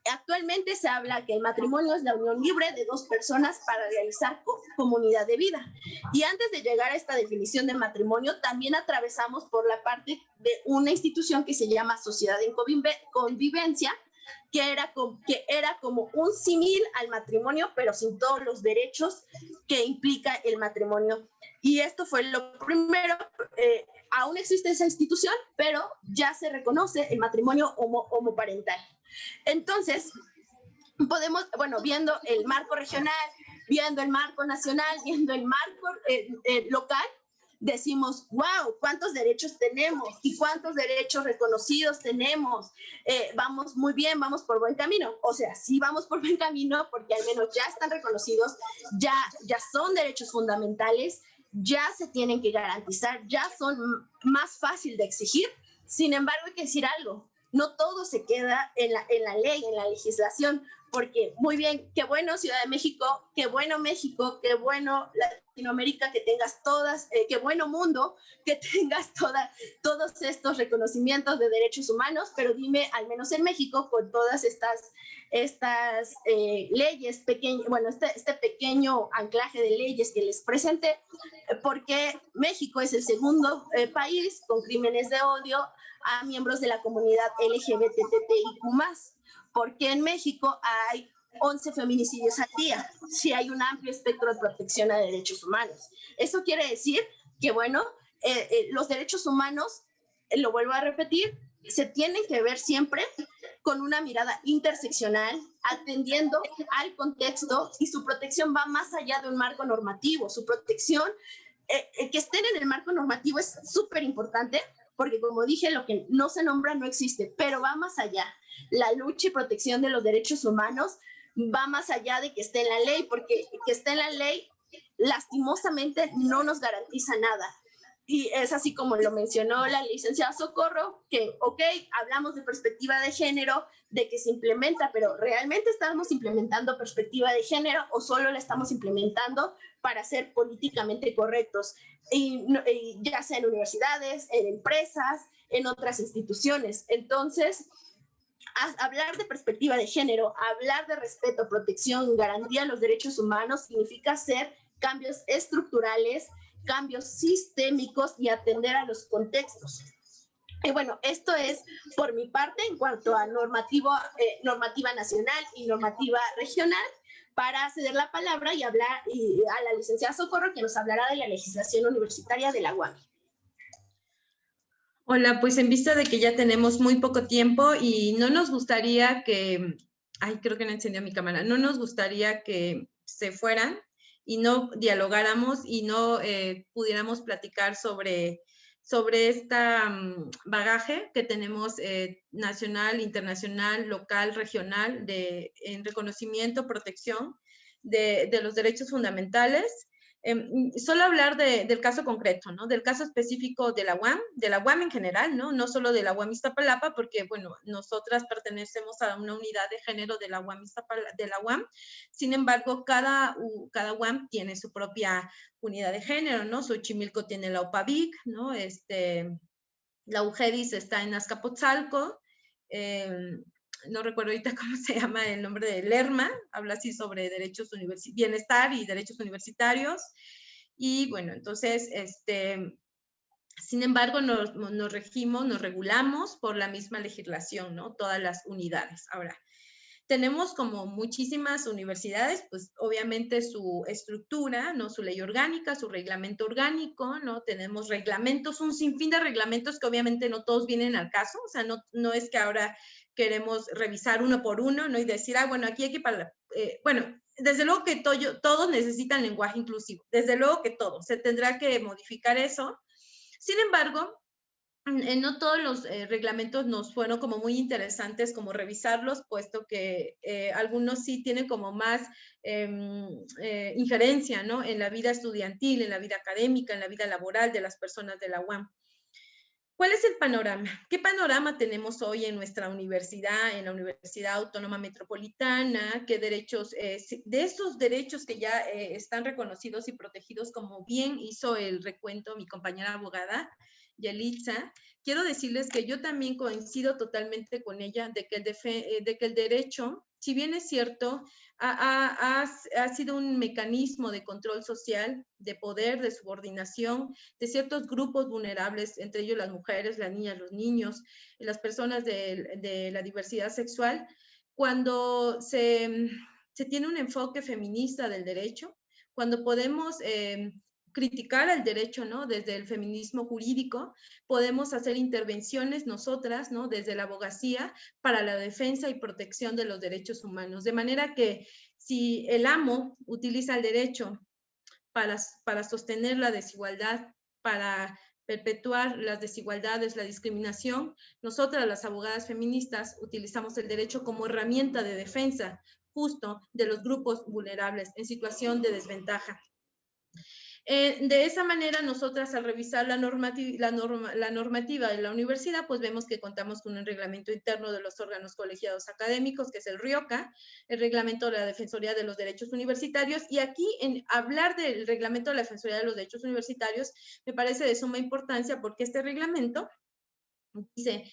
Actualmente se habla que el matrimonio es la unión libre de dos personas para realizar comunidad de vida. Y antes de llegar a esta definición de matrimonio, también atravesamos por la parte de una institución que se llama Sociedad en Convivencia, que era como un símil al matrimonio, pero sin todos los derechos que implica el matrimonio. Y esto fue lo primero. Aún existe esa institución, pero ya se reconoce el matrimonio homoparental. Entonces, podemos, viendo el marco regional, viendo el marco nacional, viendo el marco local, decimos, wow, ¿cuántos derechos tenemos? ¿Y cuántos derechos reconocidos tenemos? Vamos muy bien, vamos por buen camino. O sea, sí vamos por buen camino, porque al menos ya están reconocidos, ya son derechos fundamentales, ya se tienen que garantizar, ya son más fácil de exigir. Sin embargo, hay que decir algo: no todo se queda en la ley, en la legislación, porque muy bien, qué bueno Ciudad de México, qué bueno México, qué bueno Latinoamérica, que tengas todas, qué bueno mundo, que tengas todos estos reconocimientos de derechos humanos, pero dime, al menos en México, con todas estas leyes pequeñas, bueno, este pequeño anclaje de leyes que les presenté, porque México es el segundo país con crímenes de odio a miembros de la comunidad LGBTTIQ+, porque en México hay 11 feminicidios al día, si hay un amplio espectro de protección a derechos humanos. Eso quiere decir que, bueno, los derechos humanos, lo vuelvo a repetir, se tienen que ver siempre con una mirada interseccional, atendiendo al contexto, y su protección va más allá de un marco normativo. Su protección, que estén en el marco normativo es súper importante, porque como dije, lo que no se nombra no existe, pero va más allá. La lucha y protección de los derechos humanos va más allá de que esté en la ley, porque que esté en la ley lastimosamente no nos garantiza nada. Y es así como lo mencionó la licenciada Socorro, que, ok, hablamos de perspectiva de género, de que se implementa, pero ¿realmente estamos implementando perspectiva de género o solo la estamos implementando para ser políticamente correctos? Y ya sea en universidades, en empresas, en otras instituciones. Entonces, hablar de perspectiva de género, hablar de respeto, protección, garantía de los derechos humanos, significa hacer cambios estructurales, cambios sistémicos y atender a los contextos. Y bueno, esto es por mi parte en cuanto a normativa nacional y normativa regional, para ceder la palabra y hablar a la licenciada Socorro, que nos hablará de la legislación universitaria de la UAM.
Hola, pues en vista de que ya tenemos muy poco tiempo y no nos gustaría que, creo que no encendió mi cámara, no nos gustaría que se fueran y no dialogáramos y no pudiéramos platicar sobre este bagaje que tenemos nacional, internacional, local, regional, en reconocimiento, protección de los derechos fundamentales. Solo hablar del caso concreto, ¿no? Del caso específico de la UAM en general, ¿no? No solo de la UAM Iztapalapa, porque, bueno, nosotras pertenecemos a una unidad de género de la UAM Sin embargo, cada UAM tiene su propia unidad de género, ¿no? Xochimilco tiene la UPAVIC, ¿no? La UGEDIS está en Azcapotzalco, no recuerdo ahorita cómo se llama el nombre de Lerma, habla así sobre bienestar y derechos universitarios. Y bueno, entonces, sin embargo, nos regulamos por la misma legislación, ¿no? Todas las unidades. Ahora, tenemos como muchísimas universidades, pues obviamente su estructura, ¿no? Su ley orgánica, su reglamento orgánico, ¿no? Tenemos reglamentos, un sinfín de reglamentos que obviamente no todos vienen al caso, o sea, no es que ahora queremos revisar uno por uno, ¿no? Y decir, bueno, aquí hay que bueno, desde luego que todos necesitan lenguaje inclusivo, desde luego que todos, se tendrá que modificar eso. Sin embargo, no todos los reglamentos nos fueron como muy interesantes como revisarlos, puesto que algunos sí tienen como más injerencia, ¿no? En la vida estudiantil, en la vida académica, en la vida laboral de las personas de la UAM. ¿Cuál es el panorama? ¿Qué panorama tenemos hoy en nuestra universidad, en la Universidad Autónoma Metropolitana? ¿Qué derechos, de esos derechos que ya están reconocidos y protegidos, como bien hizo el recuento mi compañera abogada, Yelitza? Quiero decirles que yo también coincido totalmente con ella de que el derecho, si bien es cierto, ha sido un mecanismo de control social, de poder, de subordinación de ciertos grupos vulnerables, entre ellos las mujeres, las niñas, los niños, las personas de la diversidad sexual. Cuando se tiene un enfoque feminista del derecho, cuando podemos criticar el derecho, ¿no? Desde el feminismo jurídico, podemos hacer intervenciones nosotras, ¿no? Desde la abogacía para la defensa y protección de los derechos humanos. De manera que si el amo utiliza el derecho para sostener la desigualdad, para perpetuar las desigualdades, la discriminación, nosotras, las abogadas feministas, utilizamos el derecho como herramienta de defensa justo de los grupos vulnerables en situación de desventaja. De esa manera, nosotras al revisar la normativa de la universidad, pues vemos que contamos con un reglamento interno de los órganos colegiados académicos, que es el RIOCA, el reglamento de la Defensoría de los Derechos Universitarios, y aquí en hablar del reglamento de la Defensoría de los Derechos Universitarios me parece de suma importancia porque este reglamento dice,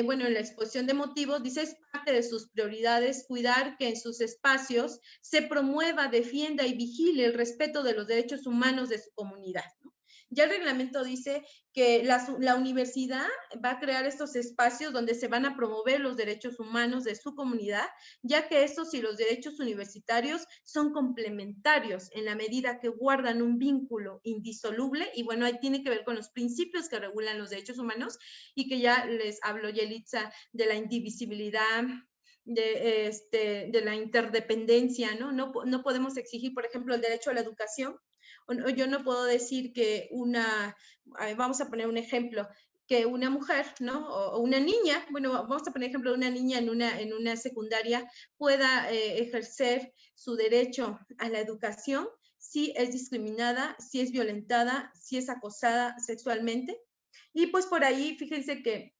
bueno, en la exposición de motivos, dice, es parte de sus prioridades cuidar que en sus espacios se promueva, defienda y vigile el respeto de los derechos humanos de su comunidad, ¿no? Ya el reglamento dice que la universidad va a crear estos espacios donde se van a promover los derechos humanos de su comunidad, ya que estos y los derechos universitarios son complementarios en la medida que guardan un vínculo indisoluble, y bueno, ahí tiene que ver con los principios que regulan los derechos humanos, y que ya les habló Yelitza de la indivisibilidad, de la interdependencia, ¿no? No podemos exigir, por ejemplo, el derecho a la educación. Yo no puedo decir que vamos a poner un ejemplo, que una mujer, ¿no? O una niña, bueno, vamos a poner ejemplo de una niña en una secundaria pueda ejercer su derecho a la educación si es discriminada, si es violentada, si es acosada sexualmente. Y pues por ahí, fíjense que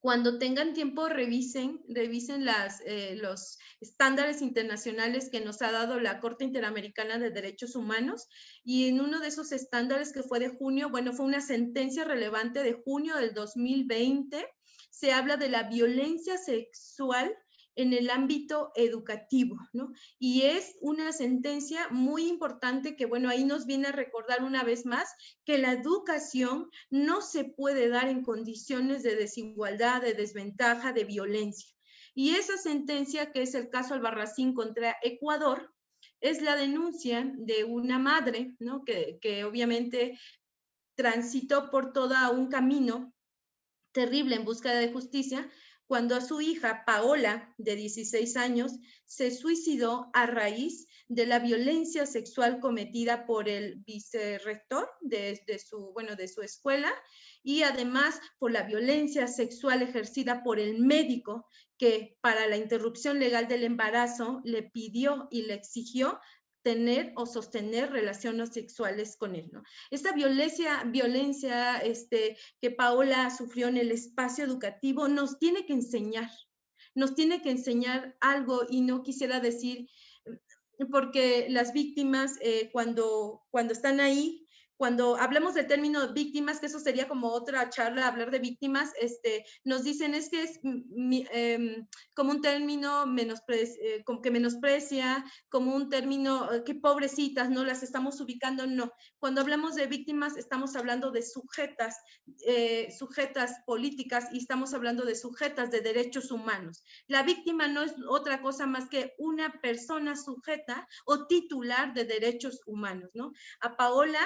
cuando tengan tiempo, revisen los estándares internacionales que nos ha dado la Corte Interamericana de Derechos Humanos, y en uno de esos estándares que fue de junio, bueno, fue una sentencia relevante de junio del 2020, se habla de la violencia sexual en el ámbito educativo, ¿no? Y es una sentencia muy importante que, bueno, ahí nos viene a recordar una vez más que la educación no se puede dar en condiciones de desigualdad, de desventaja, de violencia. Y esa sentencia, que es el caso Albarracín contra Ecuador, es la denuncia de una madre, ¿no? que obviamente transitó por todo un camino terrible en búsqueda de justicia, cuando a su hija, Paola, de 16 años, se suicidó a raíz de la violencia sexual cometida por el vicerrector de su escuela, y además por la violencia sexual ejercida por el médico que para la interrupción legal del embarazo le pidió y le exigió tener o sostener relaciones sexuales con él, ¿no? Esta violencia que Paola sufrió en el espacio educativo nos tiene que enseñar algo, y no quisiera decir, porque las víctimas cuando están ahí, cuando hablamos del término víctimas, que eso sería como otra charla, hablar de víctimas, nos dicen es que es como un término como que menosprecia, como un término que pobrecitas, no las estamos ubicando, no. Cuando hablamos de víctimas estamos hablando de sujetas políticas, y estamos hablando de sujetas de derechos humanos. La víctima no es otra cosa más que una persona sujeta o titular de derechos humanos, ¿no? A Paola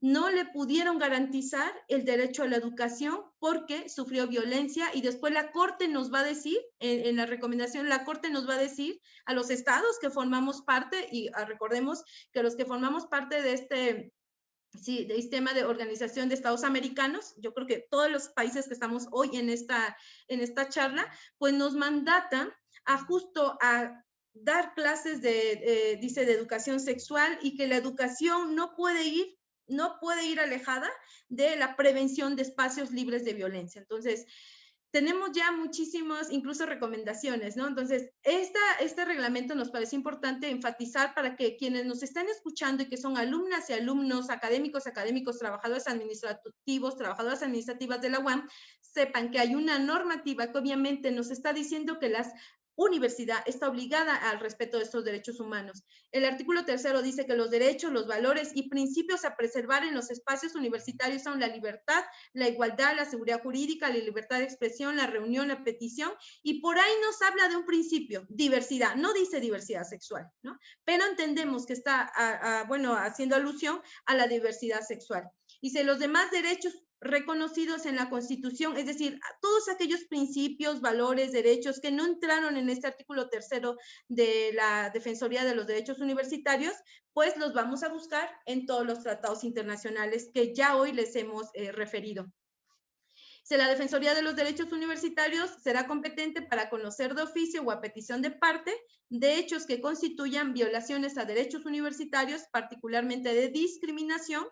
no le pudieron garantizar el derecho a la educación porque sufrió violencia, y después la Corte nos va a decir, en la recomendación, la Corte nos va a decir a los estados que formamos parte, y recordemos que los que formamos parte de este sistema de organización de estados americanos, yo creo que todos los países que estamos hoy en esta charla, pues nos mandatan justo a dar clases de educación sexual, y que la educación no puede ir alejada de la prevención de espacios libres de violencia. Entonces, tenemos ya muchísimas, incluso recomendaciones, ¿no? Entonces, este reglamento nos parece importante enfatizar para que quienes nos están escuchando y que son alumnas y alumnos, académicos, trabajadores administrativas de la UAM, sepan que hay una normativa que obviamente nos está diciendo que la universidad está obligada al respeto de estos derechos humanos. El artículo 3 dice que los derechos, los valores y principios a preservar en los espacios universitarios son la libertad, la igualdad, la seguridad jurídica, la libertad de expresión, la reunión, la petición, y por ahí nos habla de un principio, diversidad, no dice diversidad sexual, ¿no? Pero entendemos que está, haciendo alusión a la diversidad sexual. Dice, los demás derechos reconocidos en la Constitución, es decir, todos aquellos principios, valores, derechos que no entraron en este artículo 3 de la Defensoría de los Derechos Universitarios, pues los vamos a buscar en todos los tratados internacionales que ya hoy les hemos referido. La Defensoría de los Derechos Universitarios será competente para conocer de oficio o a petición de parte de hechos que constituyan violaciones a derechos universitarios, particularmente de discriminación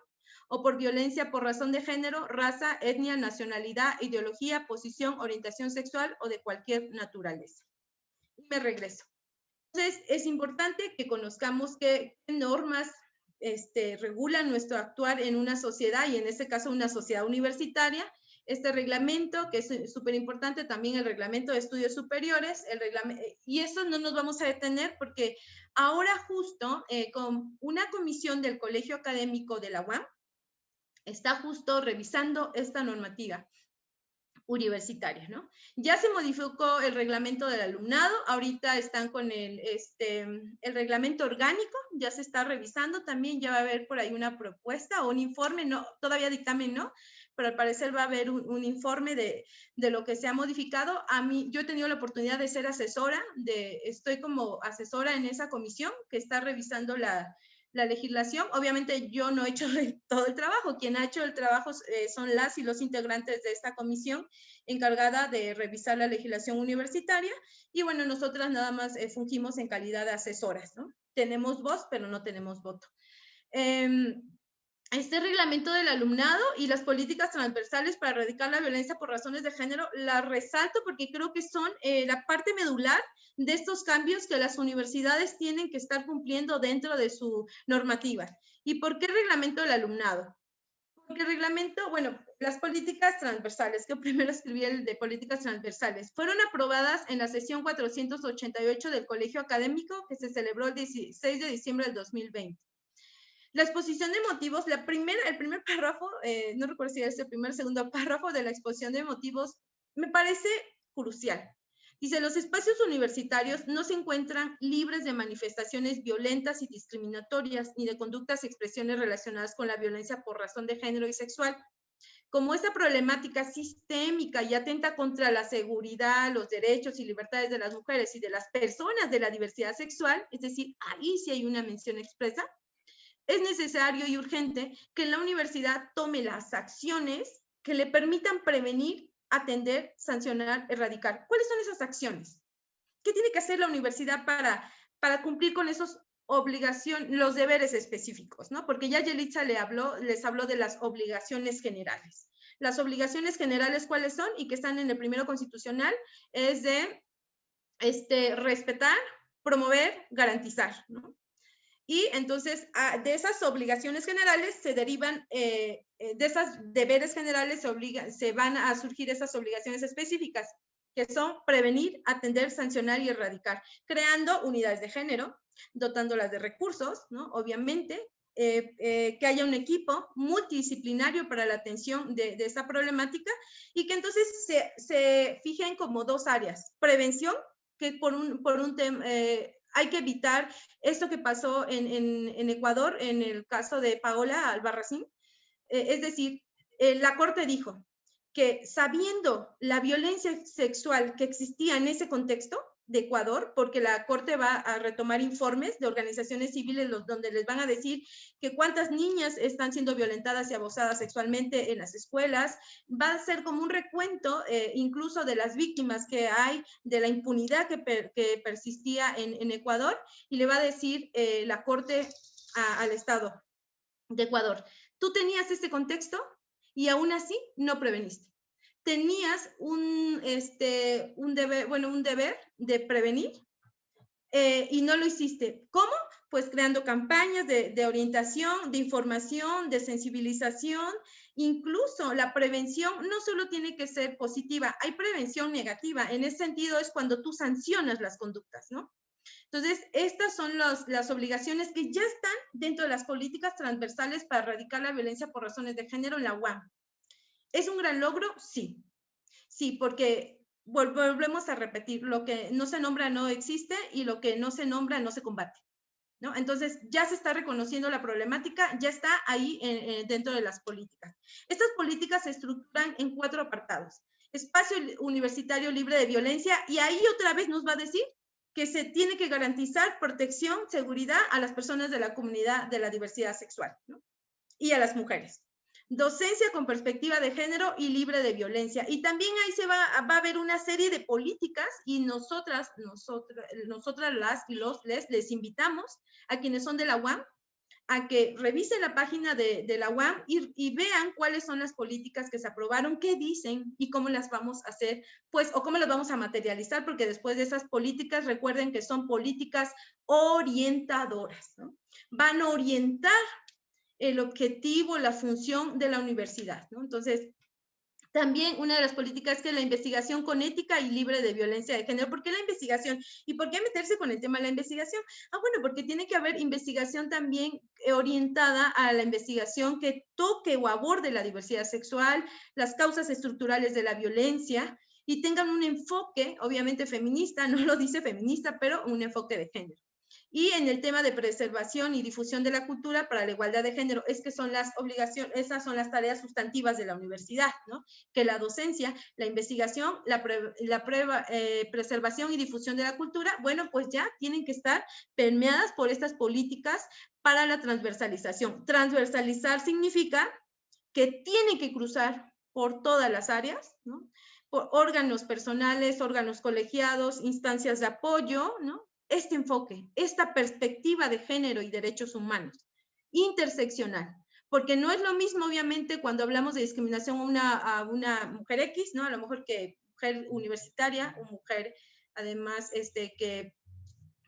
o por violencia por razón de género, raza, etnia, nacionalidad, ideología, posición, orientación sexual o de cualquier naturaleza. Y me regreso. Entonces, es importante que conozcamos qué normas regulan nuestro actuar en una sociedad, y en este caso una sociedad universitaria. Este reglamento, que es súper importante, también el reglamento de estudios superiores, y eso no nos vamos a detener porque ahora justo con una comisión del Colegio Académico de la UAM, está justo revisando esta normativa universitaria, ¿no? Ya se modificó el reglamento del alumnado, ahorita están con el reglamento orgánico, ya se está revisando, también ya va a haber por ahí una propuesta o un informe, no, todavía dictamen no, pero al parecer va a haber un informe de lo que se ha modificado. A mí, yo he tenido la oportunidad de ser asesora, estoy como asesora en esa comisión que está revisando la legislación. Obviamente yo no he hecho todo el trabajo, quien ha hecho el trabajo son las y los integrantes de esta comisión encargada de revisar la legislación universitaria, y bueno, nosotras nada más fungimos en calidad de asesoras, ¿no? Tenemos voz, pero no tenemos voto. Este reglamento del alumnado y las políticas transversales para erradicar la violencia por razones de género, la resalto porque creo que son la parte medular de estos cambios que las universidades tienen que estar cumpliendo dentro de su normativa. ¿Y por qué reglamento del alumnado? Porque reglamento, bueno, las políticas transversales, que primero escribí el de políticas transversales, fueron aprobadas en la sesión 488 del Colegio Académico que se celebró el 16 de diciembre del 2020. La exposición de motivos, el primer párrafo, no recuerdo si es el primer o segundo párrafo de la exposición de motivos, me parece crucial. Dice, los espacios universitarios no se encuentran libres de manifestaciones violentas y discriminatorias, ni de conductas y expresiones relacionadas con la violencia por razón de género y sexual. Como esta problemática sistémica y atenta contra la seguridad, los derechos y libertades de las mujeres y de las personas de la diversidad sexual, es decir, ahí sí hay una mención expresa, es necesario y urgente que la universidad tome las acciones que le permitan prevenir, atender, sancionar, erradicar. ¿Cuáles son esas acciones? ¿Qué tiene que hacer la universidad para cumplir con esos obligaciones, los deberes específicos, ¿no? Porque ya Yelitza les habló de las obligaciones generales. Las obligaciones generales, ¿cuáles son? Y que están en el primero constitucional, es de respetar, promover, garantizar, ¿no? Y entonces, de esas obligaciones generales se derivan, de esos deberes generales se van a surgir esas obligaciones específicas, que son prevenir, atender, sancionar y erradicar, creando unidades de género, dotándolas de recursos, ¿no? Obviamente, que haya un equipo multidisciplinario para la atención de esta problemática, y que entonces se fijen como dos áreas: prevención, que por un tema... hay que evitar esto que pasó en Ecuador, en el caso de Paola Albarracín. Es decir, la Corte dijo que sabiendo la violencia sexual que existía en ese contexto de Ecuador, porque la Corte va a retomar informes de organizaciones civiles donde les van a decir que cuántas niñas están siendo violentadas y abusadas sexualmente en las escuelas, va a ser como un recuento incluso de las víctimas que hay, de la impunidad que persistía en Ecuador, y le va a decir la Corte al Estado de Ecuador, tú tenías este contexto y aún así no preveniste. Tenías un deber de prevenir y no lo hiciste. ¿Cómo? Pues creando campañas de orientación, de información, de sensibilización. Incluso la prevención no solo tiene que ser positiva, hay prevención negativa. En ese sentido es cuando tú sancionas las conductas, ¿no? Entonces, estas son las obligaciones que ya están dentro de las políticas transversales para erradicar la violencia por razones de género en la UAM. ¿Es un gran logro? Sí. Sí, porque volvemos a repetir, lo que no se nombra no existe y lo que no se nombra no se combate, ¿no? Entonces, ya se está reconociendo la problemática, ya está ahí dentro de las políticas. Estas políticas se estructuran en 4 apartados. Espacio universitario libre de violencia, y ahí otra vez nos va a decir que se tiene que garantizar protección, seguridad a las personas de la comunidad de la diversidad sexual, ¿no? Y a las mujeres. docencia con perspectiva de género y libre de violencia. Y también ahí se va a ver una serie de políticas y nosotras las y les invitamos a quienes son de la UAM a que revisen la página de la UAM y vean cuáles son las políticas que se aprobaron, qué dicen y cómo las vamos a hacer, pues, o cómo las vamos a materializar, porque después de esas políticas, recuerden que son políticas orientadoras, ¿no? Van a orientar el objetivo, la función de la universidad, ¿no? Entonces, también una de las políticas es que la investigación con ética y libre de violencia de género. ¿Por qué la investigación? ¿Y por qué meterse con el tema de la investigación? Bueno, porque tiene que haber investigación también orientada a la investigación que toque o aborde la diversidad sexual, las causas estructurales de la violencia y tengan un enfoque, obviamente feminista, no lo dice feminista, pero un enfoque de género. Y en el tema de preservación y difusión de la cultura para la igualdad de género, es que son las obligaciones, esas son las tareas sustantivas de la universidad, ¿no? Que la docencia, la investigación, la preservación y difusión de la cultura, bueno, pues ya tienen que estar permeadas por estas políticas para la transversalización. Transversalizar significa que tienen que cruzar por todas las áreas, ¿no? Por órganos personales, órganos colegiados, instancias de apoyo, ¿no? Este enfoque, esta perspectiva de género y derechos humanos, interseccional, porque no es lo mismo, obviamente, cuando hablamos de discriminación a una mujer X, ¿no? A lo mejor que mujer universitaria o mujer, además, que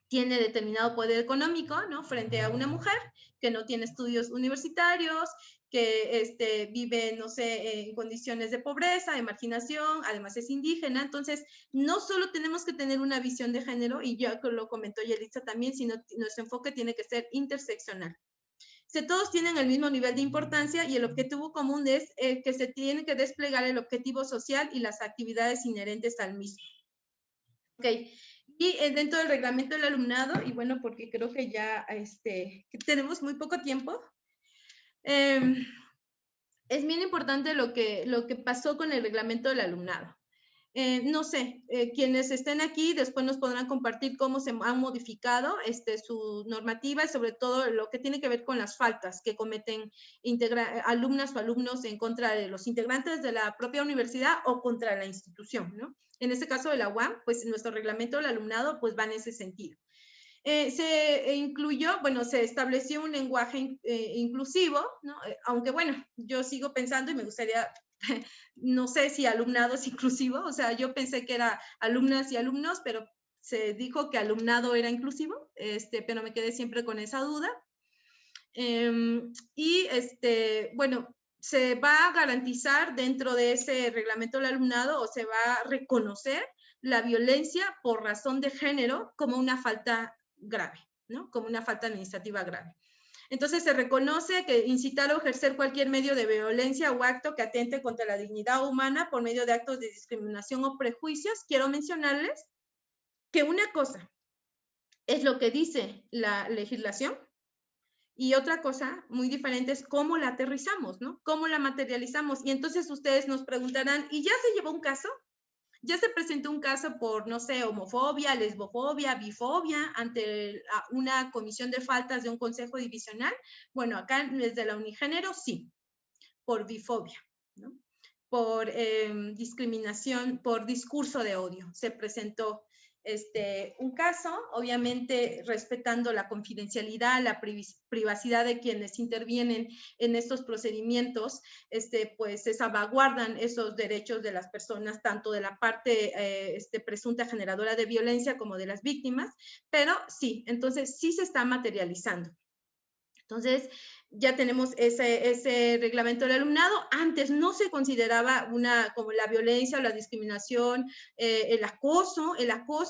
tiene determinado poder económico, ¿no? Frente a una mujer que no tiene estudios universitarios, que vive, no sé, en condiciones de pobreza, de marginación, además es indígena. Entonces, no solo tenemos que tener una visión de género, y ya lo comentó Yelitza también, sino nuestro enfoque tiene que ser interseccional. Todos tienen el mismo nivel de importancia y el objetivo común es que se tiene que desplegar el objetivo social y las actividades inherentes al mismo. Ok. Y dentro del reglamento del alumnado, y bueno, porque creo que ya que tenemos muy poco tiempo, es bien importante lo que pasó con el reglamento del alumnado. No sé, quienes estén aquí después nos podrán compartir cómo se han modificado su normativa y sobre todo lo que tiene que ver con las faltas que cometen alumnas o alumnos en contra de los integrantes de la propia universidad o contra la institución, ¿no? En este caso de la UAM, pues nuestro reglamento del alumnado pues va en ese sentido. Se incluyó, bueno, se estableció un lenguaje inclusivo, ¿no? Aunque bueno, yo sigo pensando y me gustaría, no sé si alumnado es inclusivo, o sea, yo pensé que era alumnas y alumnos, pero se dijo que alumnado era inclusivo, pero me quedé siempre con esa duda. Y bueno, se va a garantizar dentro de ese reglamento del alumnado o se va a reconocer la violencia por razón de género como una falta grave, ¿no? Como una falta administrativa grave. Entonces se reconoce que incitar o ejercer cualquier medio de violencia o acto que atente contra la dignidad humana por medio de actos de discriminación o prejuicios. Quiero mencionarles que una cosa es lo que dice la legislación y otra cosa muy diferente es cómo la aterrizamos, ¿no? Cómo la materializamos. Y entonces ustedes nos preguntarán, ¿y ya se llevó un caso? Ya se presentó un caso por, no sé, homofobia, lesbofobia, bifobia, ante una comisión de faltas de un consejo divisional. Bueno, acá desde la Unigénero, sí, por bifobia, ¿no? Por discriminación, por discurso de odio. Se presentó un caso, obviamente respetando la confidencialidad, la privacidad de quienes intervienen en estos procedimientos, pues se salvaguardan esos derechos de las personas, tanto de la parte presunta generadora de violencia como de las víctimas, pero sí, entonces sí se está materializando. Entonces, ya tenemos ese reglamento del alumnado. Antes no se consideraba como la violencia o la discriminación, el acoso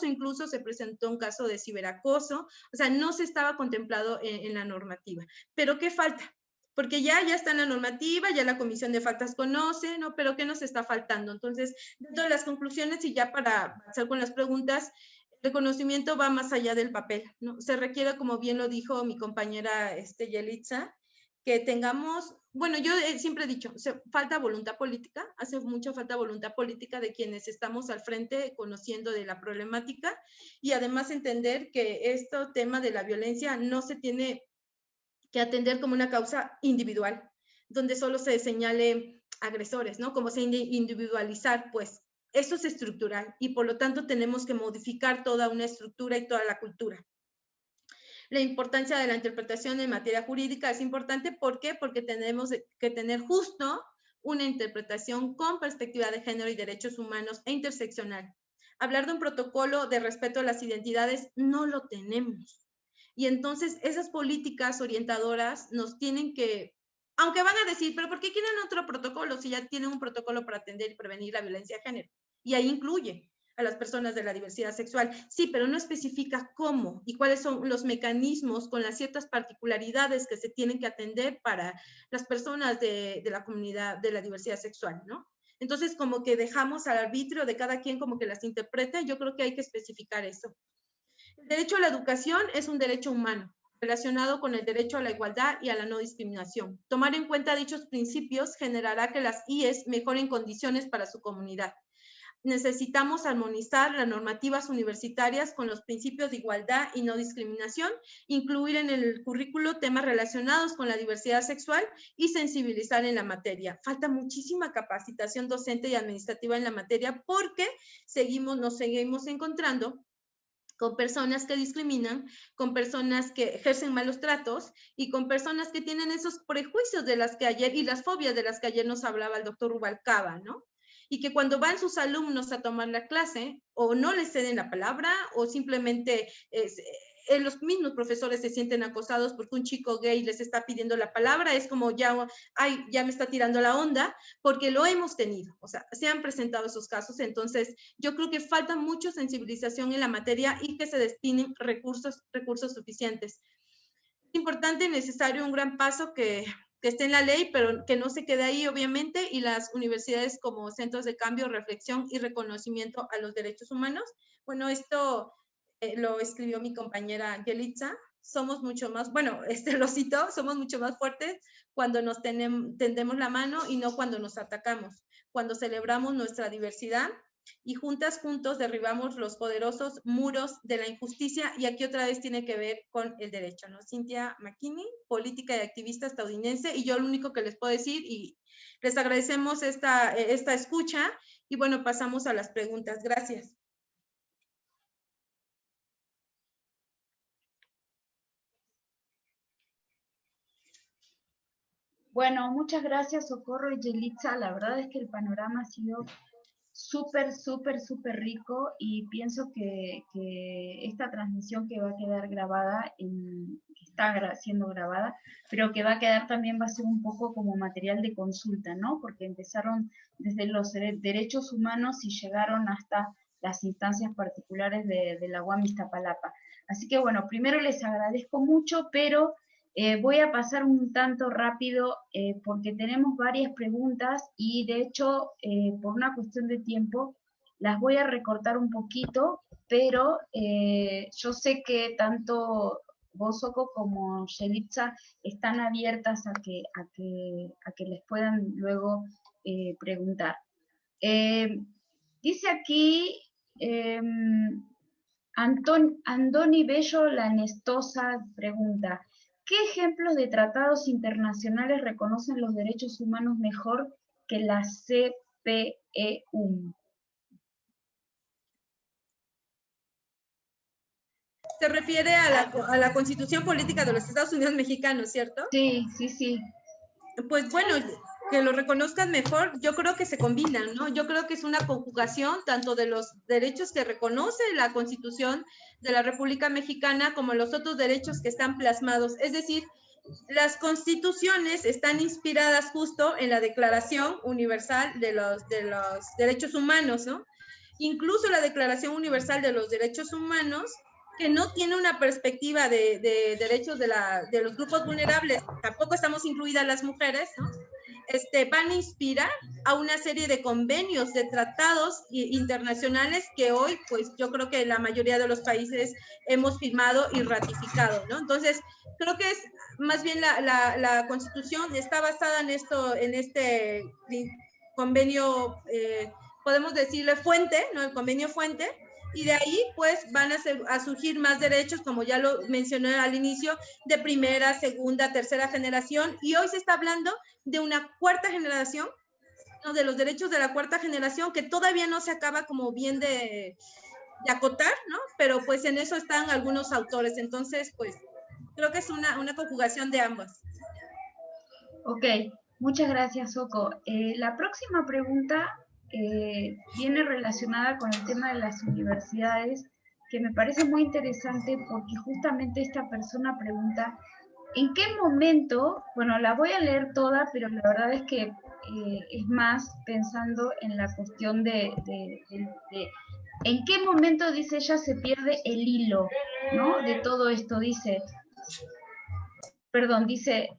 incluso se presentó un caso de ciberacoso, o sea, no se estaba contemplado en la normativa. ¿Pero qué falta? Porque ya está en la normativa, ya la comisión de faltas conoce, ¿no? Pero ¿qué nos está faltando? Entonces, dentro de las conclusiones y ya para pasar con las preguntas, el conocimiento va más allá del papel, ¿no? Se requiere, como bien lo dijo mi compañera Yelitza, que tengamos, bueno, yo siempre he dicho, falta voluntad política, hace mucha falta voluntad política de quienes estamos al frente conociendo de la problemática y además entender que este tema de la violencia no se tiene que atender como una causa individual, donde solo se señale agresores, ¿no? Como se individualizar, pues eso es estructural y por lo tanto tenemos que modificar toda una estructura y toda la cultura. La importancia de la interpretación en materia jurídica es importante. ¿Por qué? Porque tenemos que tener justo una interpretación con perspectiva de género y derechos humanos e interseccional. Hablar de un protocolo de respeto a las identidades no lo tenemos. Y entonces esas políticas orientadoras nos tienen que, aunque van a decir, pero ¿por qué quieren otro protocolo si ya tienen un protocolo para atender y prevenir la violencia de género? Y ahí incluye a las personas de la diversidad sexual. Sí, pero no especifica cómo y cuáles son los mecanismos con las ciertas particularidades que se tienen que atender para las personas de la comunidad de la diversidad sexual, ¿no? Entonces, como que dejamos al arbitrio de cada quien como que las interpreta, y yo creo que hay que especificar eso. El derecho a la educación es un derecho humano, relacionado con el derecho a la igualdad y a la no discriminación. Tomar en cuenta dichos principios generará que las IES mejoren condiciones para su comunidad. Necesitamos armonizar las normativas universitarias con los principios de igualdad y no discriminación, incluir en el currículo temas relacionados con la diversidad sexual y sensibilizar en la materia. Falta muchísima capacitación docente y administrativa en la materia porque nos seguimos encontrando con personas que discriminan, con personas que ejercen malos tratos y con personas que tienen esos prejuicios de las que ayer y las fobias de las que ayer nos hablaba el doctor Rubalcaba, ¿no? Y que cuando van sus alumnos a tomar la clase, o no les ceden la palabra, o simplemente los mismos profesores se sienten acosados porque un chico gay les está pidiendo la palabra, es como ya me está tirando la onda, porque lo hemos tenido, o sea, se han presentado esos casos. Entonces yo creo que falta mucha sensibilización en la materia y que se destinen recursos suficientes. Es importante y necesario un gran paso que esté en la ley, pero que no se quede ahí, obviamente, y las universidades como centros de cambio, reflexión y reconocimiento a los derechos humanos. Bueno, esto lo escribió mi compañera Yelitza. Somos mucho más, lo cito, somos mucho más fuertes cuando nos tendemos la mano y no cuando nos atacamos, cuando celebramos nuestra diversidad y juntos derribamos los poderosos muros de la injusticia. Y aquí otra vez tiene que ver con el derecho, ¿no? Cynthia McKinney, política y activista estadounidense, y yo lo único que les puedo decir, y les agradecemos esta escucha, y bueno, pasamos a las preguntas. Gracias.
Bueno, muchas gracias, Socorro y Yelitza. La verdad es que el panorama ha sido súper rico, y pienso que esta transmisión que va a quedar grabada, está siendo grabada, pero que va a quedar también, va a ser un poco como material de consulta, ¿no? Porque empezaron desde los derechos humanos y llegaron hasta las instancias particulares de la UAM Iztapalapa. Así que bueno, primero les agradezco mucho, pero voy a pasar un tanto rápido porque tenemos varias preguntas, y de hecho, por una cuestión de tiempo, las voy a recortar un poquito, pero yo sé que tanto vos, Soco, como Yelitza están abiertas a que les puedan luego preguntar. Dice aquí Andoni Bello Lanestosa, pregunta: ¿qué ejemplos de tratados internacionales reconocen los derechos humanos mejor que la CPEUM?
Se refiere a la Constitución Política de los Estados Unidos Mexicanos, ¿cierto?
Sí, sí, sí.
Pues bueno, que lo reconozcan mejor, yo creo que se combinan, ¿no? Yo creo que es una conjugación tanto de los derechos que reconoce la Constitución de la República Mexicana como los otros derechos que están plasmados. Es decir, las constituciones están inspiradas justo en la Declaración Universal de los Derechos Humanos, ¿no? Incluso la Declaración Universal de los Derechos Humanos, que no tiene una perspectiva de derechos de los grupos vulnerables, tampoco estamos incluidas las mujeres, ¿no? Van a inspirar a una serie de convenios, de tratados internacionales que hoy, pues yo creo que la mayoría de los países hemos firmado y ratificado, ¿no? Entonces, creo que es más bien la Constitución está basada en este convenio, podemos decirle fuente, ¿no? El convenio fuente, y de ahí pues van a surgir más derechos, como ya lo mencioné al inicio, de primera, segunda, tercera generación, y hoy se está hablando de una cuarta generación, ¿no? De los derechos de la cuarta generación, que todavía no se acaba como bien de acotar, ¿no? Pero pues en eso están algunos autores, entonces pues creo que es una conjugación de ambas.
Ok, muchas gracias, Soco. La próxima pregunta viene relacionada con el tema de las universidades, que me parece muy interesante porque justamente esta persona pregunta, ¿en qué momento, bueno, la voy a leer toda, pero la verdad es que es más pensando en la cuestión de en qué momento, dice ella, se pierde el hilo, ¿no? De todo esto, dice,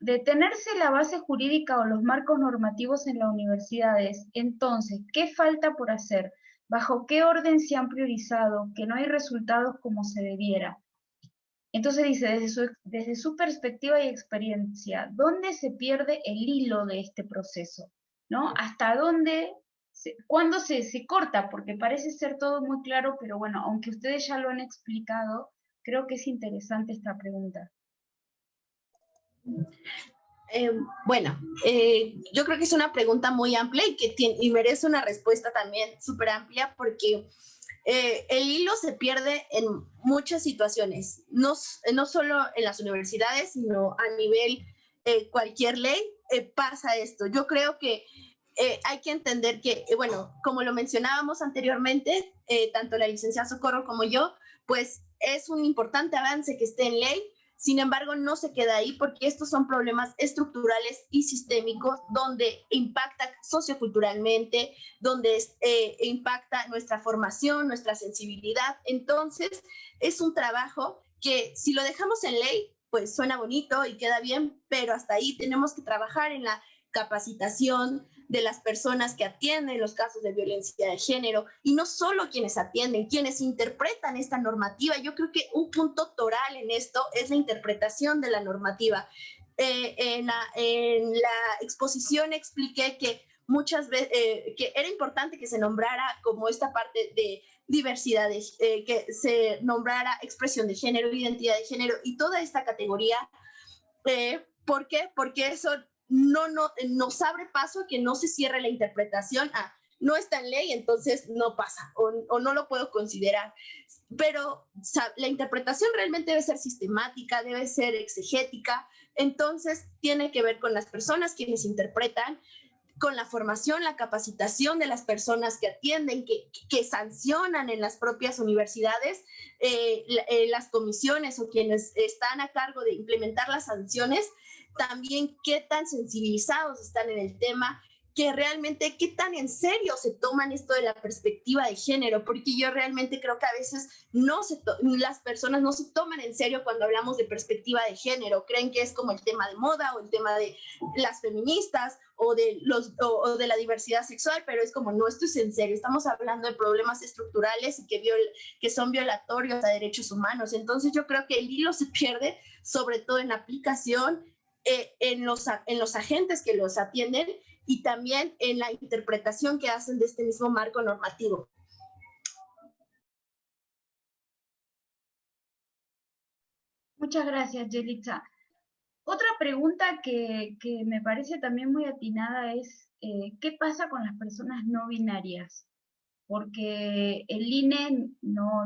detenerse la base jurídica o los marcos normativos en las universidades. Entonces, ¿qué falta por hacer? ¿Bajo qué orden se han priorizado? Que no hay resultados como se debiera. Entonces dice, desde su perspectiva y experiencia, ¿dónde se pierde el hilo de este proceso? ¿No? ¿Hasta dónde, cuándo se corta? Porque parece ser todo muy claro, pero bueno, aunque ustedes ya lo han explicado, creo que es interesante esta pregunta.
Bueno, yo creo que es una pregunta muy amplia y merece una respuesta también súper amplia porque el hilo se pierde en muchas situaciones, no solo en las universidades, sino a nivel cualquier ley pasa esto. Yo creo que hay que entender que, bueno, como lo mencionábamos anteriormente, tanto la licenciada Socorro como yo, pues es un importante avance que esté en ley. Sin embargo, no se queda ahí porque estos son problemas estructurales y sistémicos donde impacta socioculturalmente, donde impacta nuestra formación, nuestra sensibilidad. Entonces, es un trabajo que si lo dejamos en ley, pues suena bonito y queda bien, pero hasta ahí tenemos que trabajar en la capacitación de las personas que atienden los casos de violencia de género, y no solo quienes atienden, quienes interpretan esta normativa. Yo creo que un punto toral en esto es la interpretación de la normativa. En la exposición expliqué que muchas veces que era importante que se nombrara como esta parte de diversidad, que se nombrara expresión de género, identidad de género y toda esta categoría. ¿Por qué? Porque eso nos abre paso a que no se cierre la interpretación a no está en ley, entonces no pasa o no lo puedo considerar. Pero la interpretación realmente debe ser sistemática, debe ser exegética, entonces tiene que ver con las personas quienes interpretan, con la formación, la capacitación de las personas que atienden, que sancionan en las propias universidades, las comisiones o quienes están a cargo de implementar las sanciones, también qué tan sensibilizados están en el tema, que realmente qué tan en serio se toman esto de la perspectiva de género, porque yo realmente creo que a veces las personas no se toman en serio cuando hablamos de perspectiva de género, creen que es como el tema de moda o el tema de las feministas o de la diversidad sexual, pero es como, no, esto es en serio, estamos hablando de problemas estructurales y que son violatorios a derechos humanos. Entonces yo creo que el hilo se pierde, sobre todo en la aplicación, en los agentes que los atienden y también en la interpretación que hacen de este mismo marco normativo.
Muchas gracias, Yelitza. Otra pregunta que me parece también muy atinada es, ¿qué pasa con las personas no binarias? Porque el INE no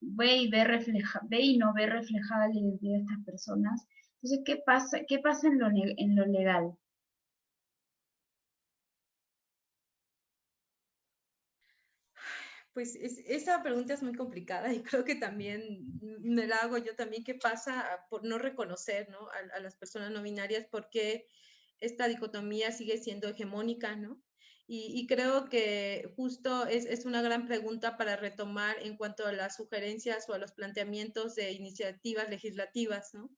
ve y no ve reflejada la identidad de estas personas. Entonces, ¿qué pasa en lo legal?
Pues esa pregunta es muy complicada y creo que también me la hago yo también. ¿Qué pasa por no reconocer, ¿no? a las personas no binarias? Porque esta dicotomía sigue siendo hegemónica, ¿no? Y creo que justo es una gran pregunta para retomar en cuanto a las sugerencias o a los planteamientos de iniciativas legislativas, ¿no?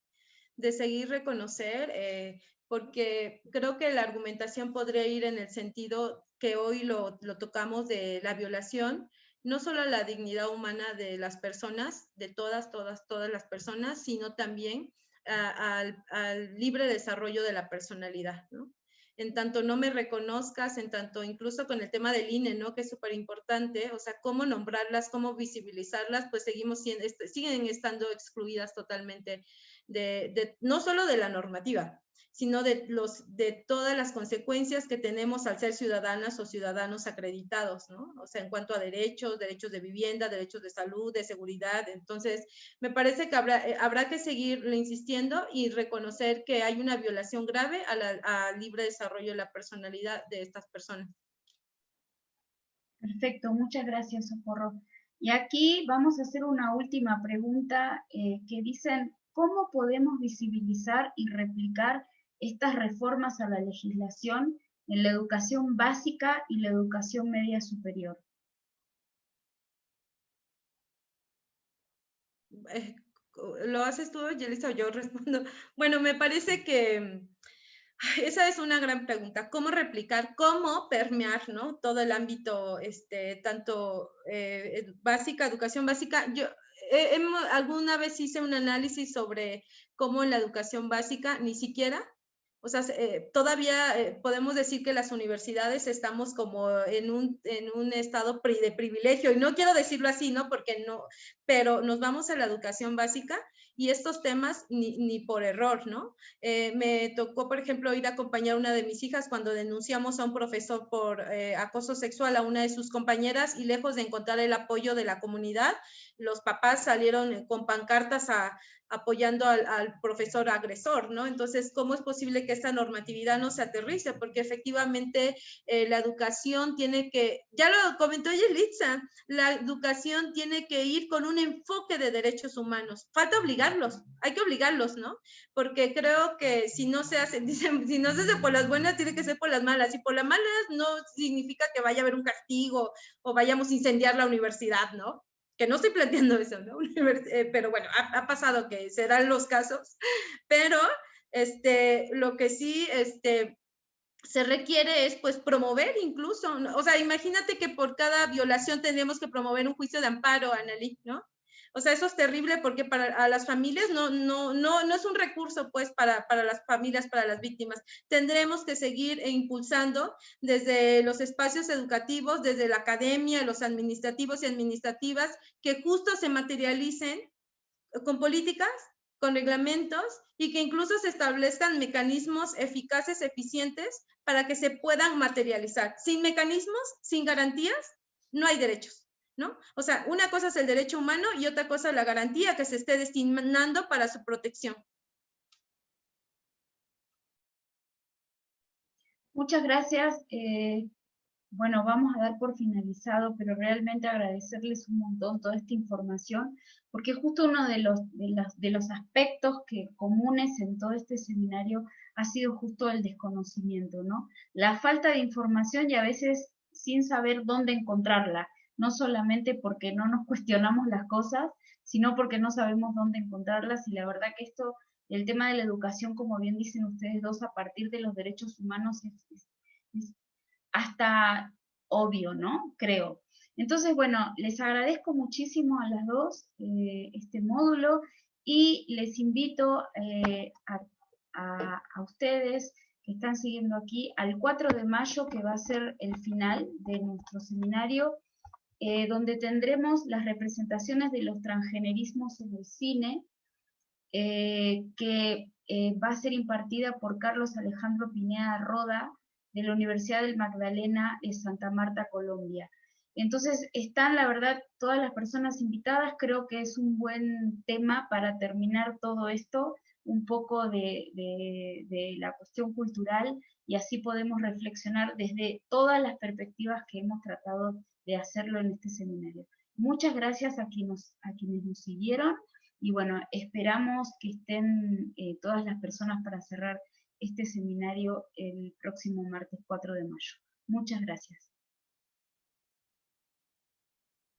De seguir reconocer, porque creo que la argumentación podría ir en el sentido que hoy lo tocamos de la violación, no solo a la dignidad humana de las personas, de todas las personas, sino también al libre desarrollo de la personalidad, ¿no? en tanto no me reconozcas, en tanto incluso con el tema del INE, ¿no? Que es súper importante, o sea, cómo nombrarlas, cómo visibilizarlas, pues siguen estando excluidas totalmente no solo de la normativa, sino de todas las consecuencias que tenemos al ser ciudadanas o ciudadanos acreditados, ¿no? O sea, en cuanto a derechos de vivienda, derechos de salud, de seguridad. Entonces, me parece que habrá que seguir insistiendo y reconocer que hay una violación grave al libre desarrollo de la personalidad de estas personas.
Perfecto, muchas gracias, Socorro. Y aquí vamos a hacer una última pregunta que dicen, ¿cómo podemos visibilizar y replicar estas reformas a la legislación en la educación básica y la educación media superior?
¿Lo haces tú, Yelisa, o yo respondo? Bueno, me parece que esa es una gran pregunta. ¿Cómo replicar, cómo permear, ¿no? Todo el ámbito, tanto educación básica. Yo alguna vez hice un análisis sobre cómo en la educación básica ni siquiera, o sea, todavía podemos decir que las universidades estamos como en un estado de privilegio, y no quiero decirlo así, ¿no? Porque no, pero nos vamos a la educación básica y estos temas ni por error, ¿no? Me tocó, por ejemplo, ir a acompañar a una de mis hijas cuando denunciamos a un profesor por acoso sexual a una de sus compañeras, y lejos de encontrar el apoyo de la comunidad, los papás salieron con pancartas apoyando al profesor agresor, ¿no? Entonces, ¿cómo es posible que esta normatividad no se aterrice? Porque efectivamente la educación tiene que, ya lo comentó Yelitza, la educación tiene que ir con un enfoque de derechos humanos. Falta obligarlos, hay que obligarlos, ¿no? Porque creo que si no se hace, dicen, si no se hace por las buenas, tiene que ser por las malas. Y por las malas no significa que vaya a haber un castigo o vayamos a incendiar la universidad, ¿no? Que no estoy planteando eso, ¿no? Pero bueno, ha pasado que se dan los casos, pero lo que sí se requiere es pues promover incluso, ¿no? O sea, imagínate que por cada violación tendríamos que promover un juicio de amparo, Anneli, ¿no? O sea, eso es terrible porque para las familias no es un recurso, pues, para las familias, para las víctimas. Tendremos que seguir impulsando desde los espacios educativos, desde la academia, los administrativos y administrativas, que justo se materialicen con políticas, con reglamentos, y que incluso se establezcan mecanismos eficaces, eficientes, para que se puedan materializar. Sin mecanismos, sin garantías, no hay derechos, ¿no? O sea, una cosa es el derecho humano y otra cosa es la garantía que se esté destinando para su protección.
Muchas gracias. Bueno, vamos a dar por finalizado, pero realmente agradecerles un montón toda esta información, porque justo uno de los aspectos comunes en todo este seminario ha sido justo el desconocimiento, ¿no? La falta de información y a veces sin saber dónde encontrarla, no solamente porque no nos cuestionamos las cosas, sino porque no sabemos dónde encontrarlas, y la verdad que el tema de la educación, como bien dicen ustedes dos, a partir de los derechos humanos es hasta obvio, ¿no? Creo. Entonces, bueno, les agradezco muchísimo a las dos este módulo, y les invito a ustedes que están siguiendo aquí al 4 de mayo, que va a ser el final de nuestro seminario, donde tendremos las representaciones de los transgenerismos en el cine, que va a ser impartida por Carlos Alejandro Pineda Roda, de la Universidad del Magdalena de Santa Marta, Colombia. Entonces, están, la verdad, todas las personas invitadas. Creo que es un buen tema para terminar todo esto, un poco de la cuestión cultural, y así podemos reflexionar desde todas las perspectivas que hemos tratado de hacerlo en este seminario. Muchas gracias a quienes nos siguieron, y bueno, esperamos que estén todas las personas para cerrar este seminario el próximo martes 4 de mayo. Muchas gracias.